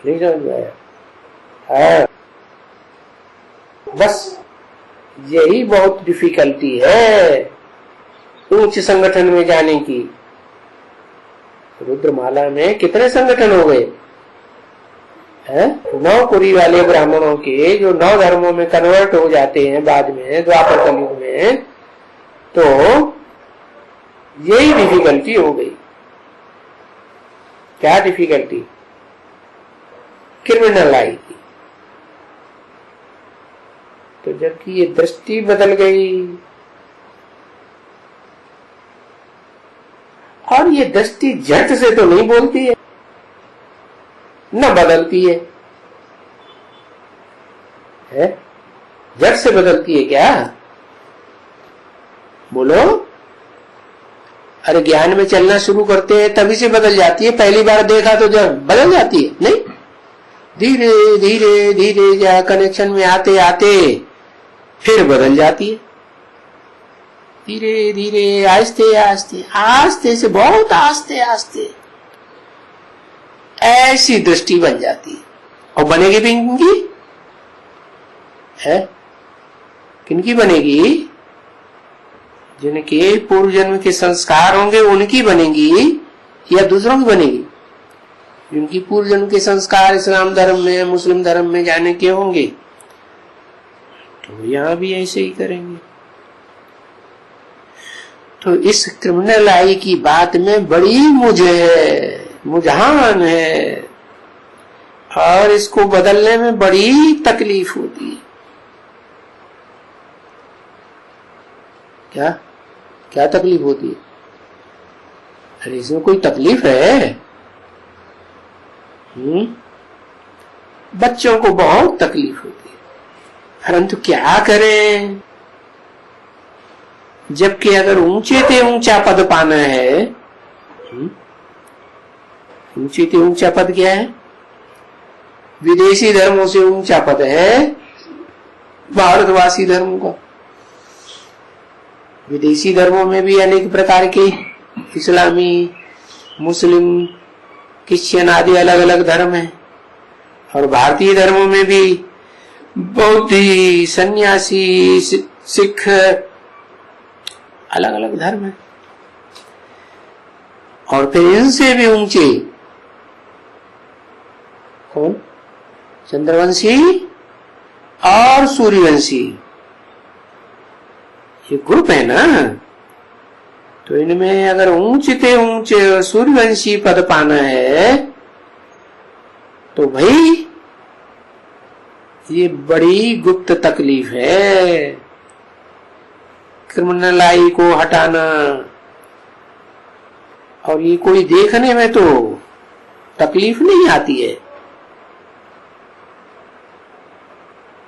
नहीं समझ में आया? हाँ, बस यही बहुत डिफिकल्टी है उच्च संगठन में जाने की। रुद्रमाला में कितने संगठन हो गए हैं? 9 कुरी वाले ब्राह्मणों के जो 9 धर्मों में कन्वर्ट हो जाते हैं बाद में द्वापर कलयुग में, तो यही डिफिकल्टी हो गई। क्या डिफिकल्टी? क्रिमिनल आई की। तो जबकि ये दृष्टि बदल गई, और ये दृष्टि झट से तो नहीं बोलती है, न बदलती है, झट से बदलती है क्या? बोलो। अरे ज्ञान में चलना शुरू करते हैं तभी से बदल जाती है। पहली बार देखा तो जब बदल जाती है नहीं, धीरे धीरे धीरे या कनेक्शन में आते आते फिर बदल जाती है। धीरे धीरे आस्ते आस्ते आस्ते से बहुत आस्ते आस्ते ऐसी दृष्टि बन जाती है। और बनेगी भी किनकी है? किनकी बनेगी? जिनके पूर्व जन्म के संस्कार होंगे उनकी बनेगी या दूसरों की बनेगी? जिनकी पूर्व जन्म के संस्कार इस्लाम धर्म में मुस्लिम धर्म में जाने के होंगे तो यहां भी ऐसे ही करेंगे। तो इस क्रिमिनल आई की बात में बड़ी मुझान है और इसको बदलने में बड़ी तकलीफ होती है। क्या क्या तकलीफ होती है? अरे इसमें कोई तकलीफ है? बच्चों को बहुत तकलीफ होती है, परंतु क्या करें? जबकि अगर ऊंचे से ऊंचा पद पाना है, ऊंचे से ऊंचा पद क्या है? विदेशी धर्मों से ऊंचा पद है भारतवासी धर्मों का। विदेशी धर्मों में भी अनेक प्रकार के इस्लामी, मुस्लिम, क्रिश्चियन आदि अलग अलग धर्म हैं, और भारतीय धर्मों में भी बौद्धी, सन्यासी, सिख, अलग अलग धर्म है। और फिर इनसे भी ऊंचे कौन? चंद्रवंशी और सूर्यवंशी, ये ग्रुप है ना। तो इनमें अगर ऊंचे से ऊंचे सूर्यवंशी पद पाना है तो भाई ये बड़ी गुप्त तकलीफ है। क्रिमिनल आई को हटाना, और ये कोई देखने में तो तकलीफ नहीं आती है,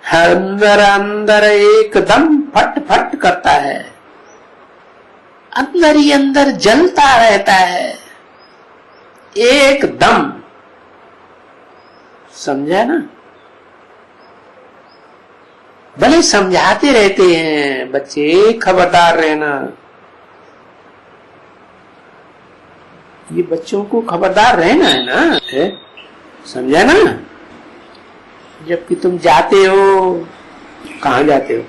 अंदर अंदर एकदम फट फट करता है, अंदर ही अंदर जलता रहता है एकदम। समझा ना? भले समझाते रहते हैं बच्चे खबरदार रहना, ये बच्चों को खबरदार रहना है ना, है? समझा ना? जबकि तुम जाते हो, कहां जाते हो?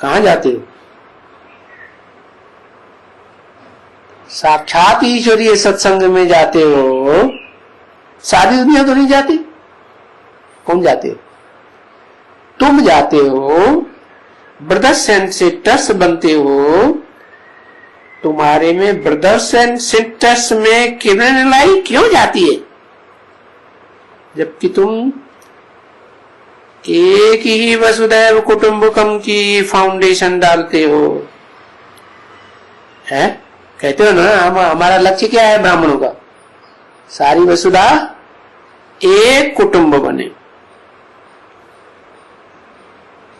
कहां जाते हो? साक्षात ईश्वरीय सत्संग में जाते हो। सारी दुनिया तो नहीं जाती। कौन जाते हो? तुम जाते हो, ब्रदर्स एंड सिस्टर्स बनते हो। तुम्हारे में ब्रदर्स एंड सिस्टर्स में क्रिमिनल आई क्यों जाती है? जबकि तुम एक ही वसुधैव कुटुंबकम की फाउंडेशन डालते हो, है? कहते हो ना, हमारा लक्ष्य क्या है ब्राह्मणों का? सारी वसुधा एक कुटुंब बने।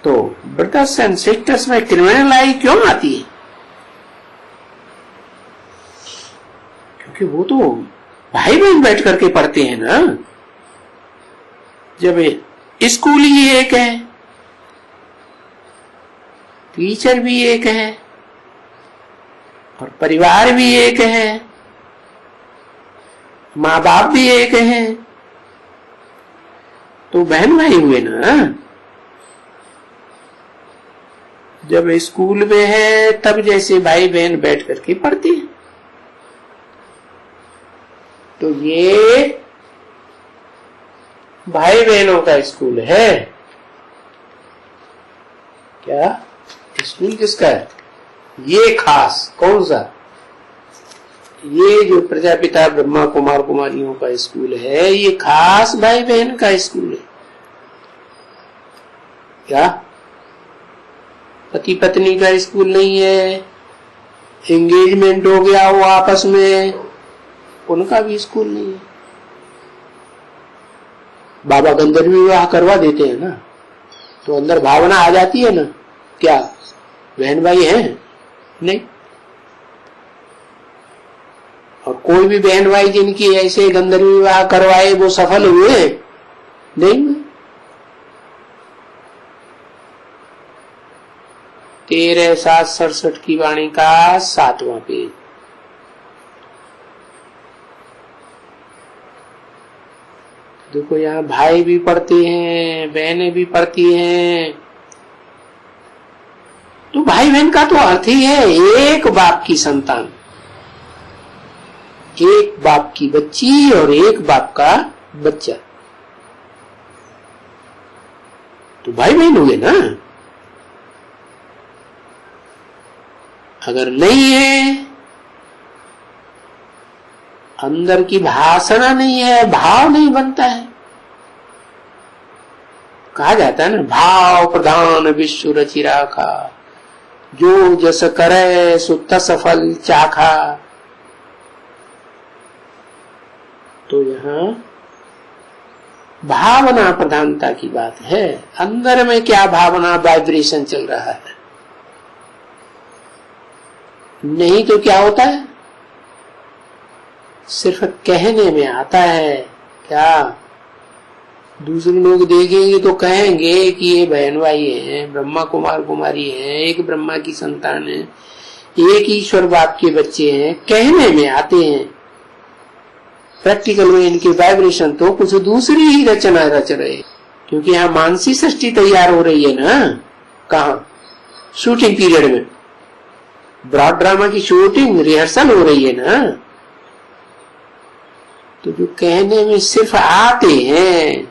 तो ब्रदर्स एंड सिस्टर्स में क्रिमिनल आई क्यों आती है? क्योंकि वो तो भाई बहन बैठ करके पढ़ते हैं ना। जब स्कूल ही एक है, टीचर भी एक है और परिवार भी एक है, माँ बाप भी एक है, तो बहन भाई हुए ना। जब स्कूल में है तब जैसे भाई बहन बैठ करके पढ़ते हैं, तो ये भाई बहनों का स्कूल है। क्या स्कूल किसका है? ये खास कौन सा? ये जो प्रजापिता ब्रह्मा कुमार कुमारियों का स्कूल है, ये खास भाई बहन का स्कूल है। क्या पति पत्नी का स्कूल नहीं है, एंगेजमेंट हो गया हो आपस में, उनका भी स्कूल नहीं है। बाबा गंधर्व विवाह करवा देते हैं ना, तो अंदर भावना आ जाती है ना, क्या बहन भाई हैं? नहीं। और कोई भी बहन भाई जिनकी ऐसे गंधर्व विवाह करवाए वो सफल हुए? नहीं। 13/7/67 की वाणी का 7वां पेज। देखो यहाँ भाई भी पढ़ते हैं, बहनें भी पढ़ती हैं। तो भाई बहन का तो अर्थ ही है एक बाप की संतान, एक बाप की बच्ची और एक बाप का बच्चा, तो भाई बहन हुए ना। अगर नहीं है, अंदर की भाषणा नहीं है, भाव नहीं बनता है। कहा जाता है ना, भाव प्रधान विश्व रचि राखा, जो जस करे सो तस फल चाखा। तो यहाँ भावना प्रधानता की बात है। अंदर में क्या भावना वाइब्रेशन चल रहा है, नहीं तो क्या होता है, सिर्फ कहने में आता है। क्या दूसरे लोग देखेंगे तो कहेंगे कि ये बहन भाई हैं, ब्रह्मा कुमार कुमारी हैं, एक ब्रह्मा की संतान है, एक ईश्वर बाप के बच्चे हैं, कहने में आते हैं। प्रैक्टिकल में इनके वाइब्रेशन तो कुछ दूसरी ही रचना रच रहे, क्योंकि यहाँ मानसी सृष्टि तैयार हो रही है ना। कहा? शूटिंग पीरियड में ब्रॉड ड्रामा की शूटिंग रिहर्सल हो रही है ना। तो जो कहने में सिर्फ आते हैं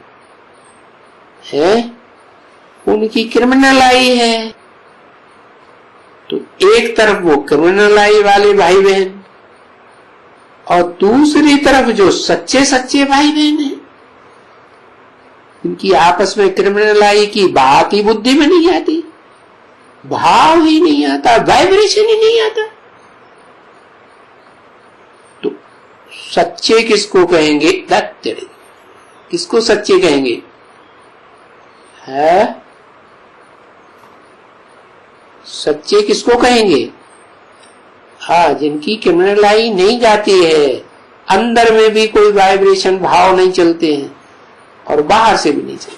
उनकी क्रिमिनलाई है। तो एक तरफ वो क्रिमिनलाई वाले भाई बहन और दूसरी तरफ जो सच्चे सच्चे भाई बहन हैं, इनकी आपस में क्रिमिनलाई की बात ही बुद्धि में नहीं आती, भाव ही नहीं आता, वाइब्रेशन ही नहीं आता। तो सच्चे किसको कहेंगे? किसको सच्चे कहेंगे? है सच्चे किसको कहेंगे? हाँ, जिनकी क्रिमिनलाई नहीं जाती है, अंदर में भी कोई वाइब्रेशन भाव नहीं चलते हैं और बाहर से भी नहीं चलते।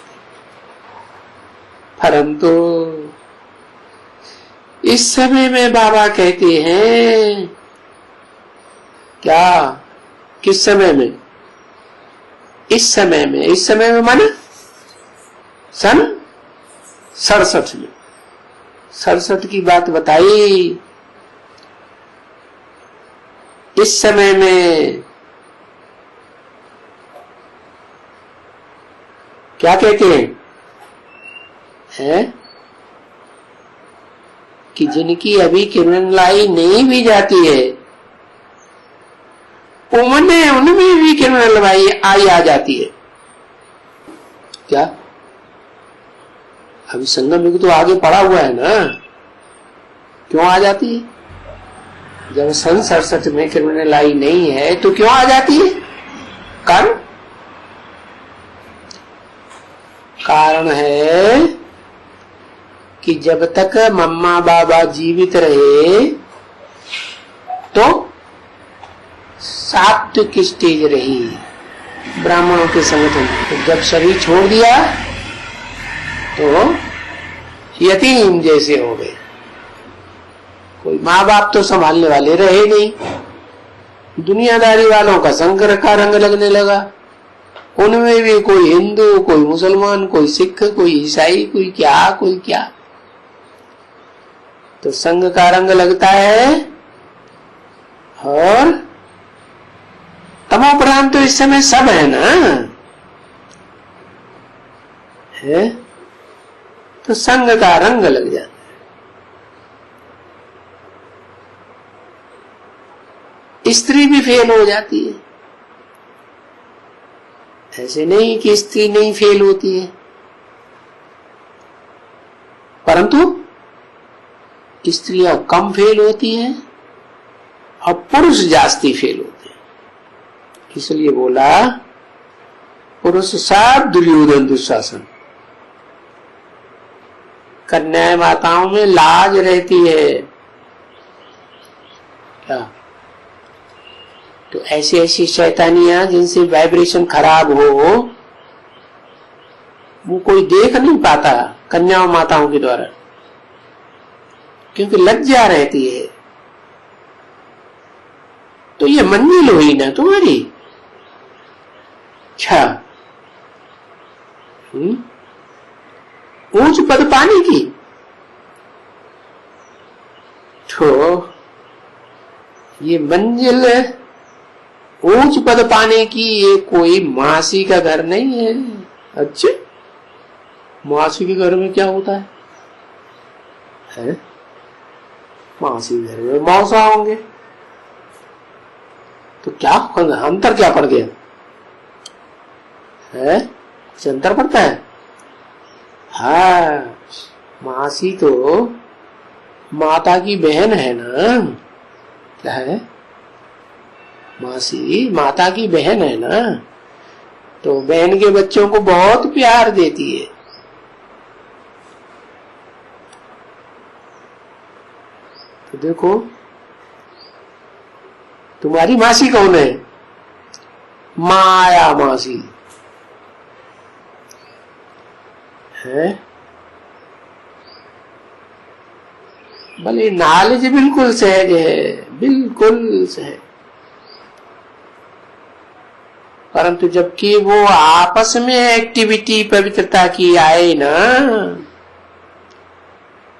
परंतु इस समय में बाबा कहते हैं, क्या किस समय में? इस समय में। इस समय में माने सन 67 में। 67 की बात बताई। इस समय में क्या कहते हैं कि जिनकी अभी क्रिमिनलाई नहीं भी जाती है, उनमें भी क्रिमिनलाई आ जाती है। क्या? अभी संगम युग तो आगे पड़ा हुआ है ना, क्यों आ जाती है? जब सन 67 में क्रिमिनलाई नहीं है तो क्यों आ जाती है? कारण है कि जब तक मम्मा बाबा जीवित रहे तो सात्विक स्टेज रही ब्राह्मणों के संगठन। तो जब शरीर छोड़ दिया तो यतीम जैसे हो गए, कोई माँ बाप तो संभालने वाले रहे नहीं, दुनियादारी वालों का संकर का रंग लगने लगा। उनमें भी कोई हिंदू, कोई मुसलमान, कोई सिख, कोई ईसाई, कोई क्या। तो संघ का रंग लगता है। और तमो प्रधान तो इस समय सब है ना, है तो संघ का रंग लग जाता है। स्त्री भी फेल हो जाती है, ऐसे नहीं कि स्त्री नहीं फेल होती है, परंतु स्त्रियां कम फेल होती हैं और पुरुष जास्ती फेल होते हैं। इसलिए बोला पुरुष सब दुर्योधन दुशासन। कन्या माताओं में लाज रहती है क्या? तो ऐसी शैतानियां जिनसे वाइब्रेशन खराब हो, वो कोई देख नहीं पाता कन्या माताओं के द्वारा, क्योंकि लज्जा रहती है। तो ये मंजिल हुई ना तुम्हारी, अच्छा ऊंच पद पाने की, तो ये मंजिल ऊंच पद पाने की ये कोई मासी का घर नहीं है। अच्छा, मासी के घर में क्या होता है? मासी घर में मौसा होंगे, तो क्या अंतर क्या पड़ गया है? कुछ अंतर पड़ता है? हाँ, मासी तो माता की बहन है ना। क्या है? मासी माता की बहन है ना, तो बहन के बच्चों को बहुत प्यार देती है। तो देखो, तुम्हारी मासी कौन है? माया मासी है। भले नॉलेज बिल्कुल सहज है, बिल्कुल सहज, परंतु जबकि वो आपस में एक्टिविटी पवित्रता की आए ना,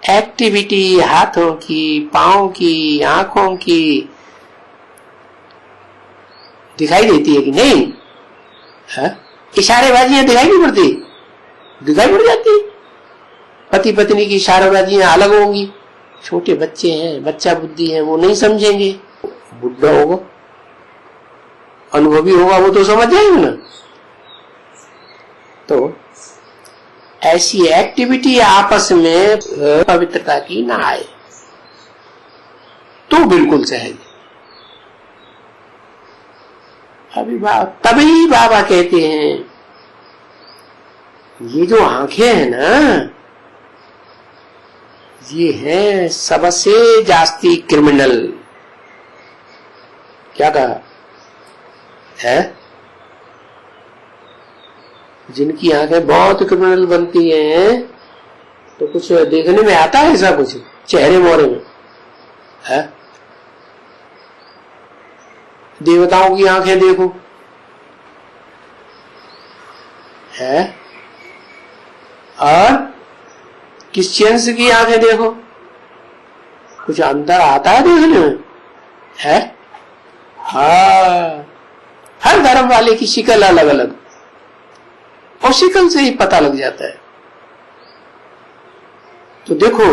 एक्टिविटी हाथों की, पांव की, आंखों की दिखाई देती है कि नहीं? इशारेबाजियां दिखाई नहीं पड़ती? दिखाई पड़ जाती। पति पत्नी की इशारेबाजियां अलग होंगी। छोटे बच्चे हैं, बच्चा बुद्धि है, वो नहीं समझेंगे। बुढ़ा होगा, अनुभवी होगा, वो तो समझ जाएंगे ना। तो ऐसी एक्टिविटी आपस में पवित्रता की ना आए तो बिल्कुल सहज। तभी बाबा कहते हैं ये जो आंखें हैं ना, ये है सबसे जास्ती क्रिमिनल। क्या कहा है? जिनकी आंखें बहुत क्रिमिनल बनती हैं, तो कुछ देखने में आता है ऐसा कुछ चेहरे मोहरे में है? देवताओं की आंखें देखो है, और क्रिश्चियंस की आंखें देखो, कुछ अंतर आता है देखने में है? हाँ, हर धर्म वाले की शिकल अलग अलग, और शिकल से ही पता लग जाता है। तो देखो,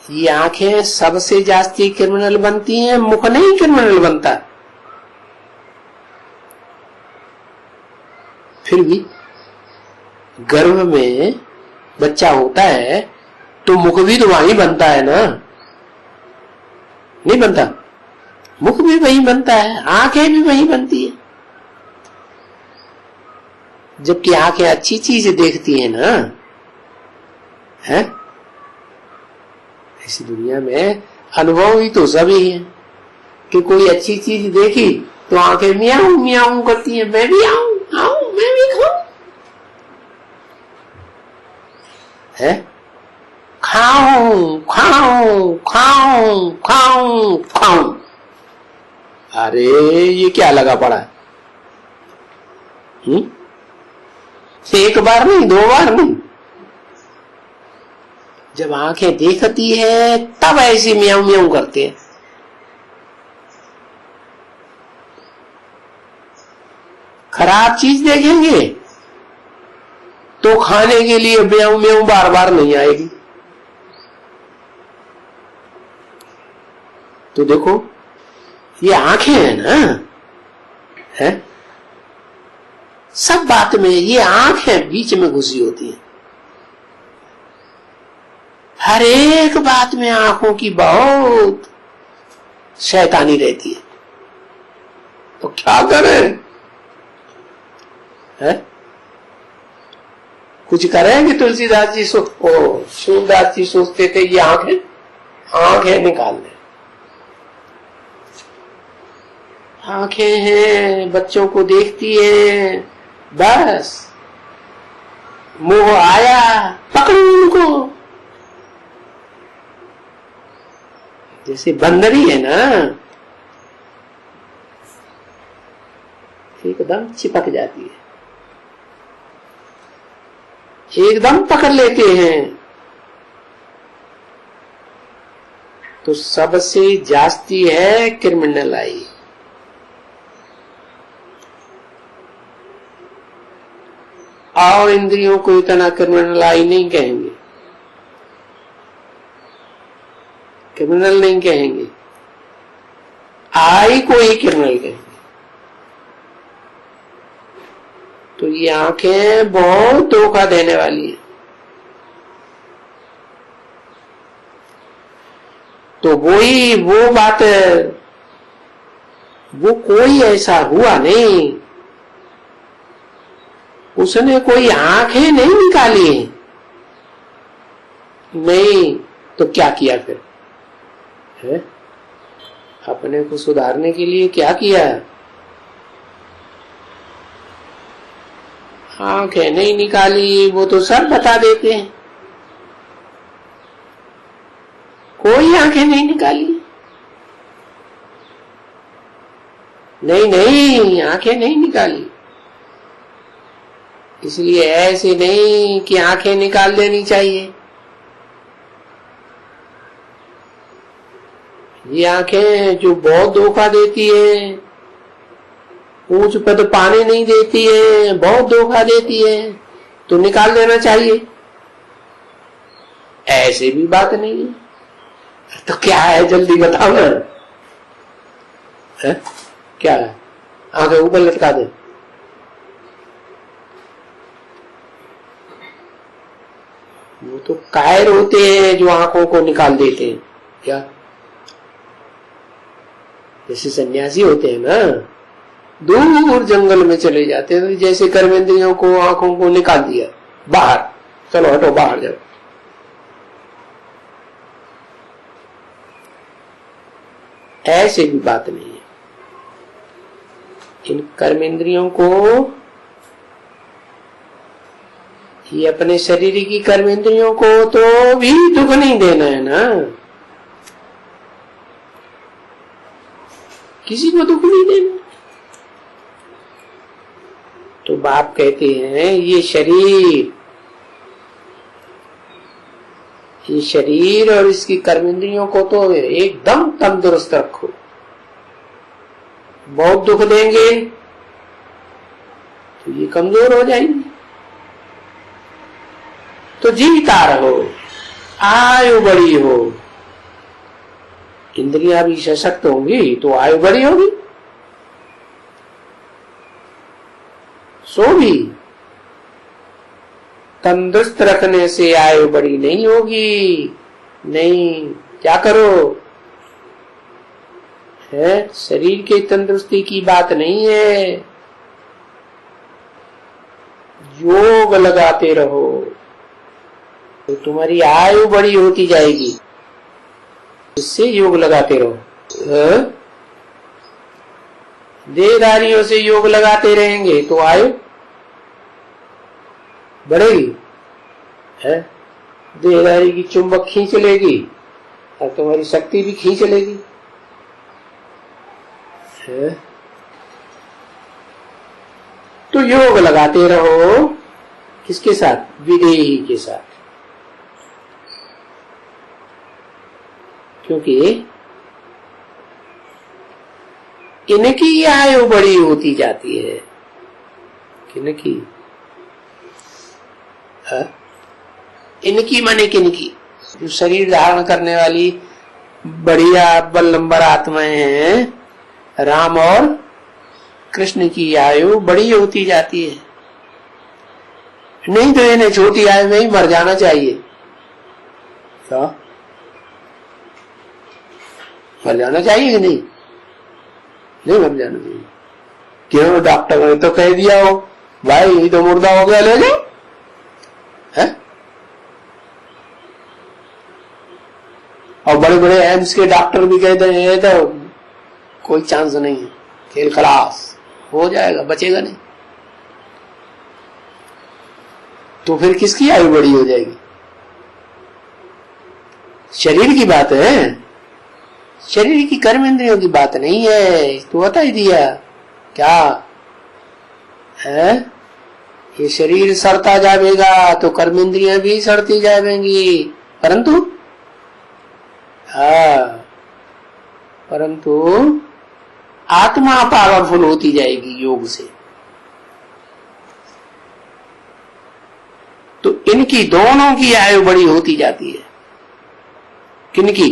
ये आंखें सबसे जास्ती क्रिमिनल बनती हैं, मुख नहीं क्रिमिनल बनता। फिर भी गर्भ में बच्चा होता है तो मुख भी तो वहीं बनता है ना, नहीं बनता? मुख भी वहीं बनता है, आंखें भी वहीं बनती है। जबकि आंखें अच्छी चीज देखती है ना, है? इस दुनिया में अनुभव ही तो सभी है कि कोई अच्छी चीज देखी तो आंखें मियाऊं मियाऊं करती हैं, मैं भी आऊं आऊं, मैं भी खाऊं, है? खाओ खाऊं खाऊं खाऊं खाऊं खाऊं। अरे ये क्या लगा पड़ा है? एक बार नहीं, 2 बार नहीं, जब आंखें देखती है तब ऐसी म्याऊं म्याऊं करते हैं। खराब चीज देखेंगे तो खाने के लिए म्याऊं म्याऊं बार बार नहीं आएगी। तो देखो ये आंखें हैं ना, है सब बात में ये आंखें बीच में घुसी होती है। हर एक बात में आंखों की बहुत शैतानी रहती है। तो क्या करें? है कुछ करेंगे? तुलसीदास जी सूरदास जी सोचते थे ये आंखें निकाल लें। आंखें हैं, बच्चों को देखती है, बस मोह आया पकड़ो उनको। जैसे बंदरी है ना, एकदम चिपक जाती है, एकदम पकड़ लेते हैं। तो सबसे जास्ती है क्रिमिनल आई। और इंद्रियों को इतना क्रिमिनल आई नहीं कहेंगे, क्रिमिनल नहीं कहेंगे, आई को ही क्रिमिनल कहेंगे। तो ये आंखें बहुत धोखा देने वाली है। तो वो बात, वो कोई ऐसा हुआ नहीं, उसने कोई आंखें नहीं निकाली नहीं, तो क्या किया फिर? है अपने को सुधारने के लिए क्या किया? आंखें नहीं निकाली, वो तो सब बता देते हैं। कोई आंखें नहीं निकाली, नहीं आंखें नहीं निकाली। इसलिए ऐसे नहीं कि आंखें निकाल देनी चाहिए। ये आंखें जो बहुत धोखा देती है, ऊंच पद पाने नहीं देती है, बहुत धोखा देती है, तो निकाल देना चाहिए। ऐसे भी बात नहीं है। तो क्या है जल्दी बताओ ना, है क्या है? आंखें ऊपर लटका दे। वो तो कायर होते हैं जो आंखों को निकाल देते हैं। क्या जैसे सन्यासी होते हैं ना, दूर जंगल में चले जाते हैं, तो जैसे कर्मेंद्रियों को आंखों को निकाल दिया बाहर, चलो हटो बाहर जाओ। ऐसे भी बात नहीं है। इन कर्मेंद्रियों को, ये अपने शरीर की कर्मेंद्रियों को तो भी दुख नहीं देना है ना, किसी को दुख नहीं देना। तो बाप कहते हैं ये शरीर और इसकी कर्मेंद्रियों को तो एकदम तंदुरुस्त रखो। बहुत दुख देंगे तो ये कमजोर हो जाएंगे। तो जीता रहो, आयु बड़ी हो, इंद्रियां भी सशक्त होंगी तो आयु बड़ी होगी। सो भी तंदुरुस्त रखने से आयु बड़ी नहीं होगी। नहीं, क्या करो, है शरीर के तंदुरुस्ती की बात नहीं है, योग लगाते रहो तो तुम्हारी आयु बड़ी होती जाएगी। इससे योग लगाते रहो। देहधारियों से योग लगाते रहेंगे तो आयु बढ़ेगी, है देहधारी की चुंबक खींच लेगी और तुम्हारी शक्ति भी खींच लेगी। है? तो योग लगाते रहो, किसके साथ? विदेही के साथ। क्योंकि इनकी आयु बड़ी होती जाती है। किनकी? इनकी माने किनकी? जो शरीर धारण करने वाली बढ़िया बल्लंबर आत्माएं हैं, राम और कृष्ण की आयु बड़ी होती जाती है। नहीं तो इन्हें छोटी आयु में ही मर जाना चाहिए। क्या मर जाना चाहिए कि नहीं? नहीं मर जाना चाहिए। क्यों? डॉक्टर ने तो कह दिया हो भाई ये तो मुर्दा हो गया, ले जाओ। है? और बड़े बड़े एम्स के डॉक्टर भी कहते हैं तो कोई चांस नहीं है, खेल खलास हो जाएगा, बचेगा नहीं। तो फिर किसकी आयु बड़ी हो जाएगी? शरीर की बात है, शरीर की कर्म इंद्रियों की बात नहीं है। तो बता ही दिया क्या है? ये शरीर सड़ता जाएगा तो कर्म इंद्रियां भी सड़ती जाएंगी, परंतु आत्मा पावरफुल होती जाएगी योग से। तो इनकी दोनों की आयु बड़ी होती जाती है। किनकी?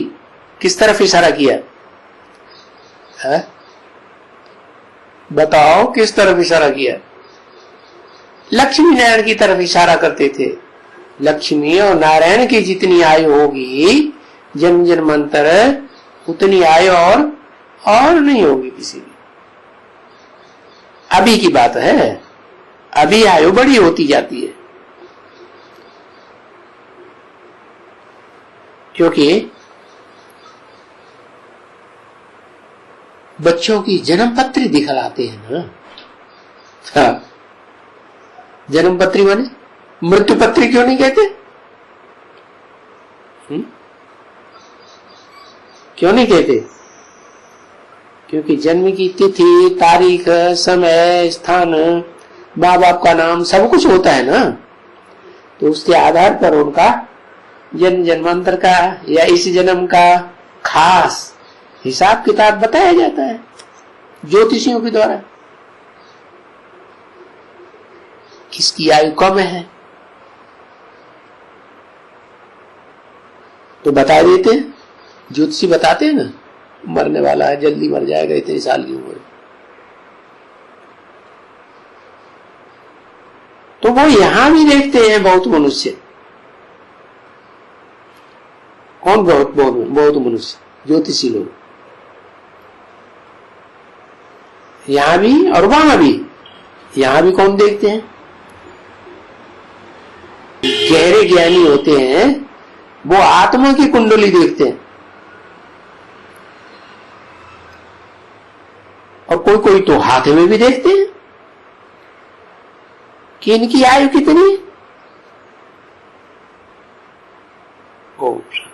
किस तरफ इशारा किया है? बताओ किस तरफ इशारा किया? लक्ष्मी नारायण की तरफ इशारा करते थे। लक्ष्मी और नारायण की जितनी आयु होगी जन्म जन्मांतर उतनी आयु और नहीं होगी किसी की। अभी की बात है, अभी आयु बड़ी होती जाती है। क्योंकि बच्चों की जन्म पत्री दिखलाते हैं ना। हाँ, जन्म पत्री माने मृत्यु पत्री क्यों नहीं कहते? क्यों नहीं कहते? क्योंकि जन्म की तिथि, तारीख, समय, स्थान, माँ बाप का नाम सब कुछ होता है ना। तो उसके आधार पर उनका जन्म जन्मांतर का या इस जन्म का खास हिसाब किताब बताया जाता है ज्योतिषियों के द्वारा। किसकी आयु कम है तो बता देते हैं, ज्योतिषी बताते हैं ना, मरने वाला है, जल्दी मर जाएगा, इतने साल की उम्र। तो वो यहां भी देखते हैं बहुत मनुष्य। कौन? बहुत मनुष्य, ज्योतिषी लोग यहां भी और वहां भी। यहां भी कौन देखते हैं? गहरे ज्ञानी होते हैं, वो आत्मा की कुंडली देखते हैं। और कोई कोई तो हाथ में भी देखते हैं कि इनकी आयु कितनी है।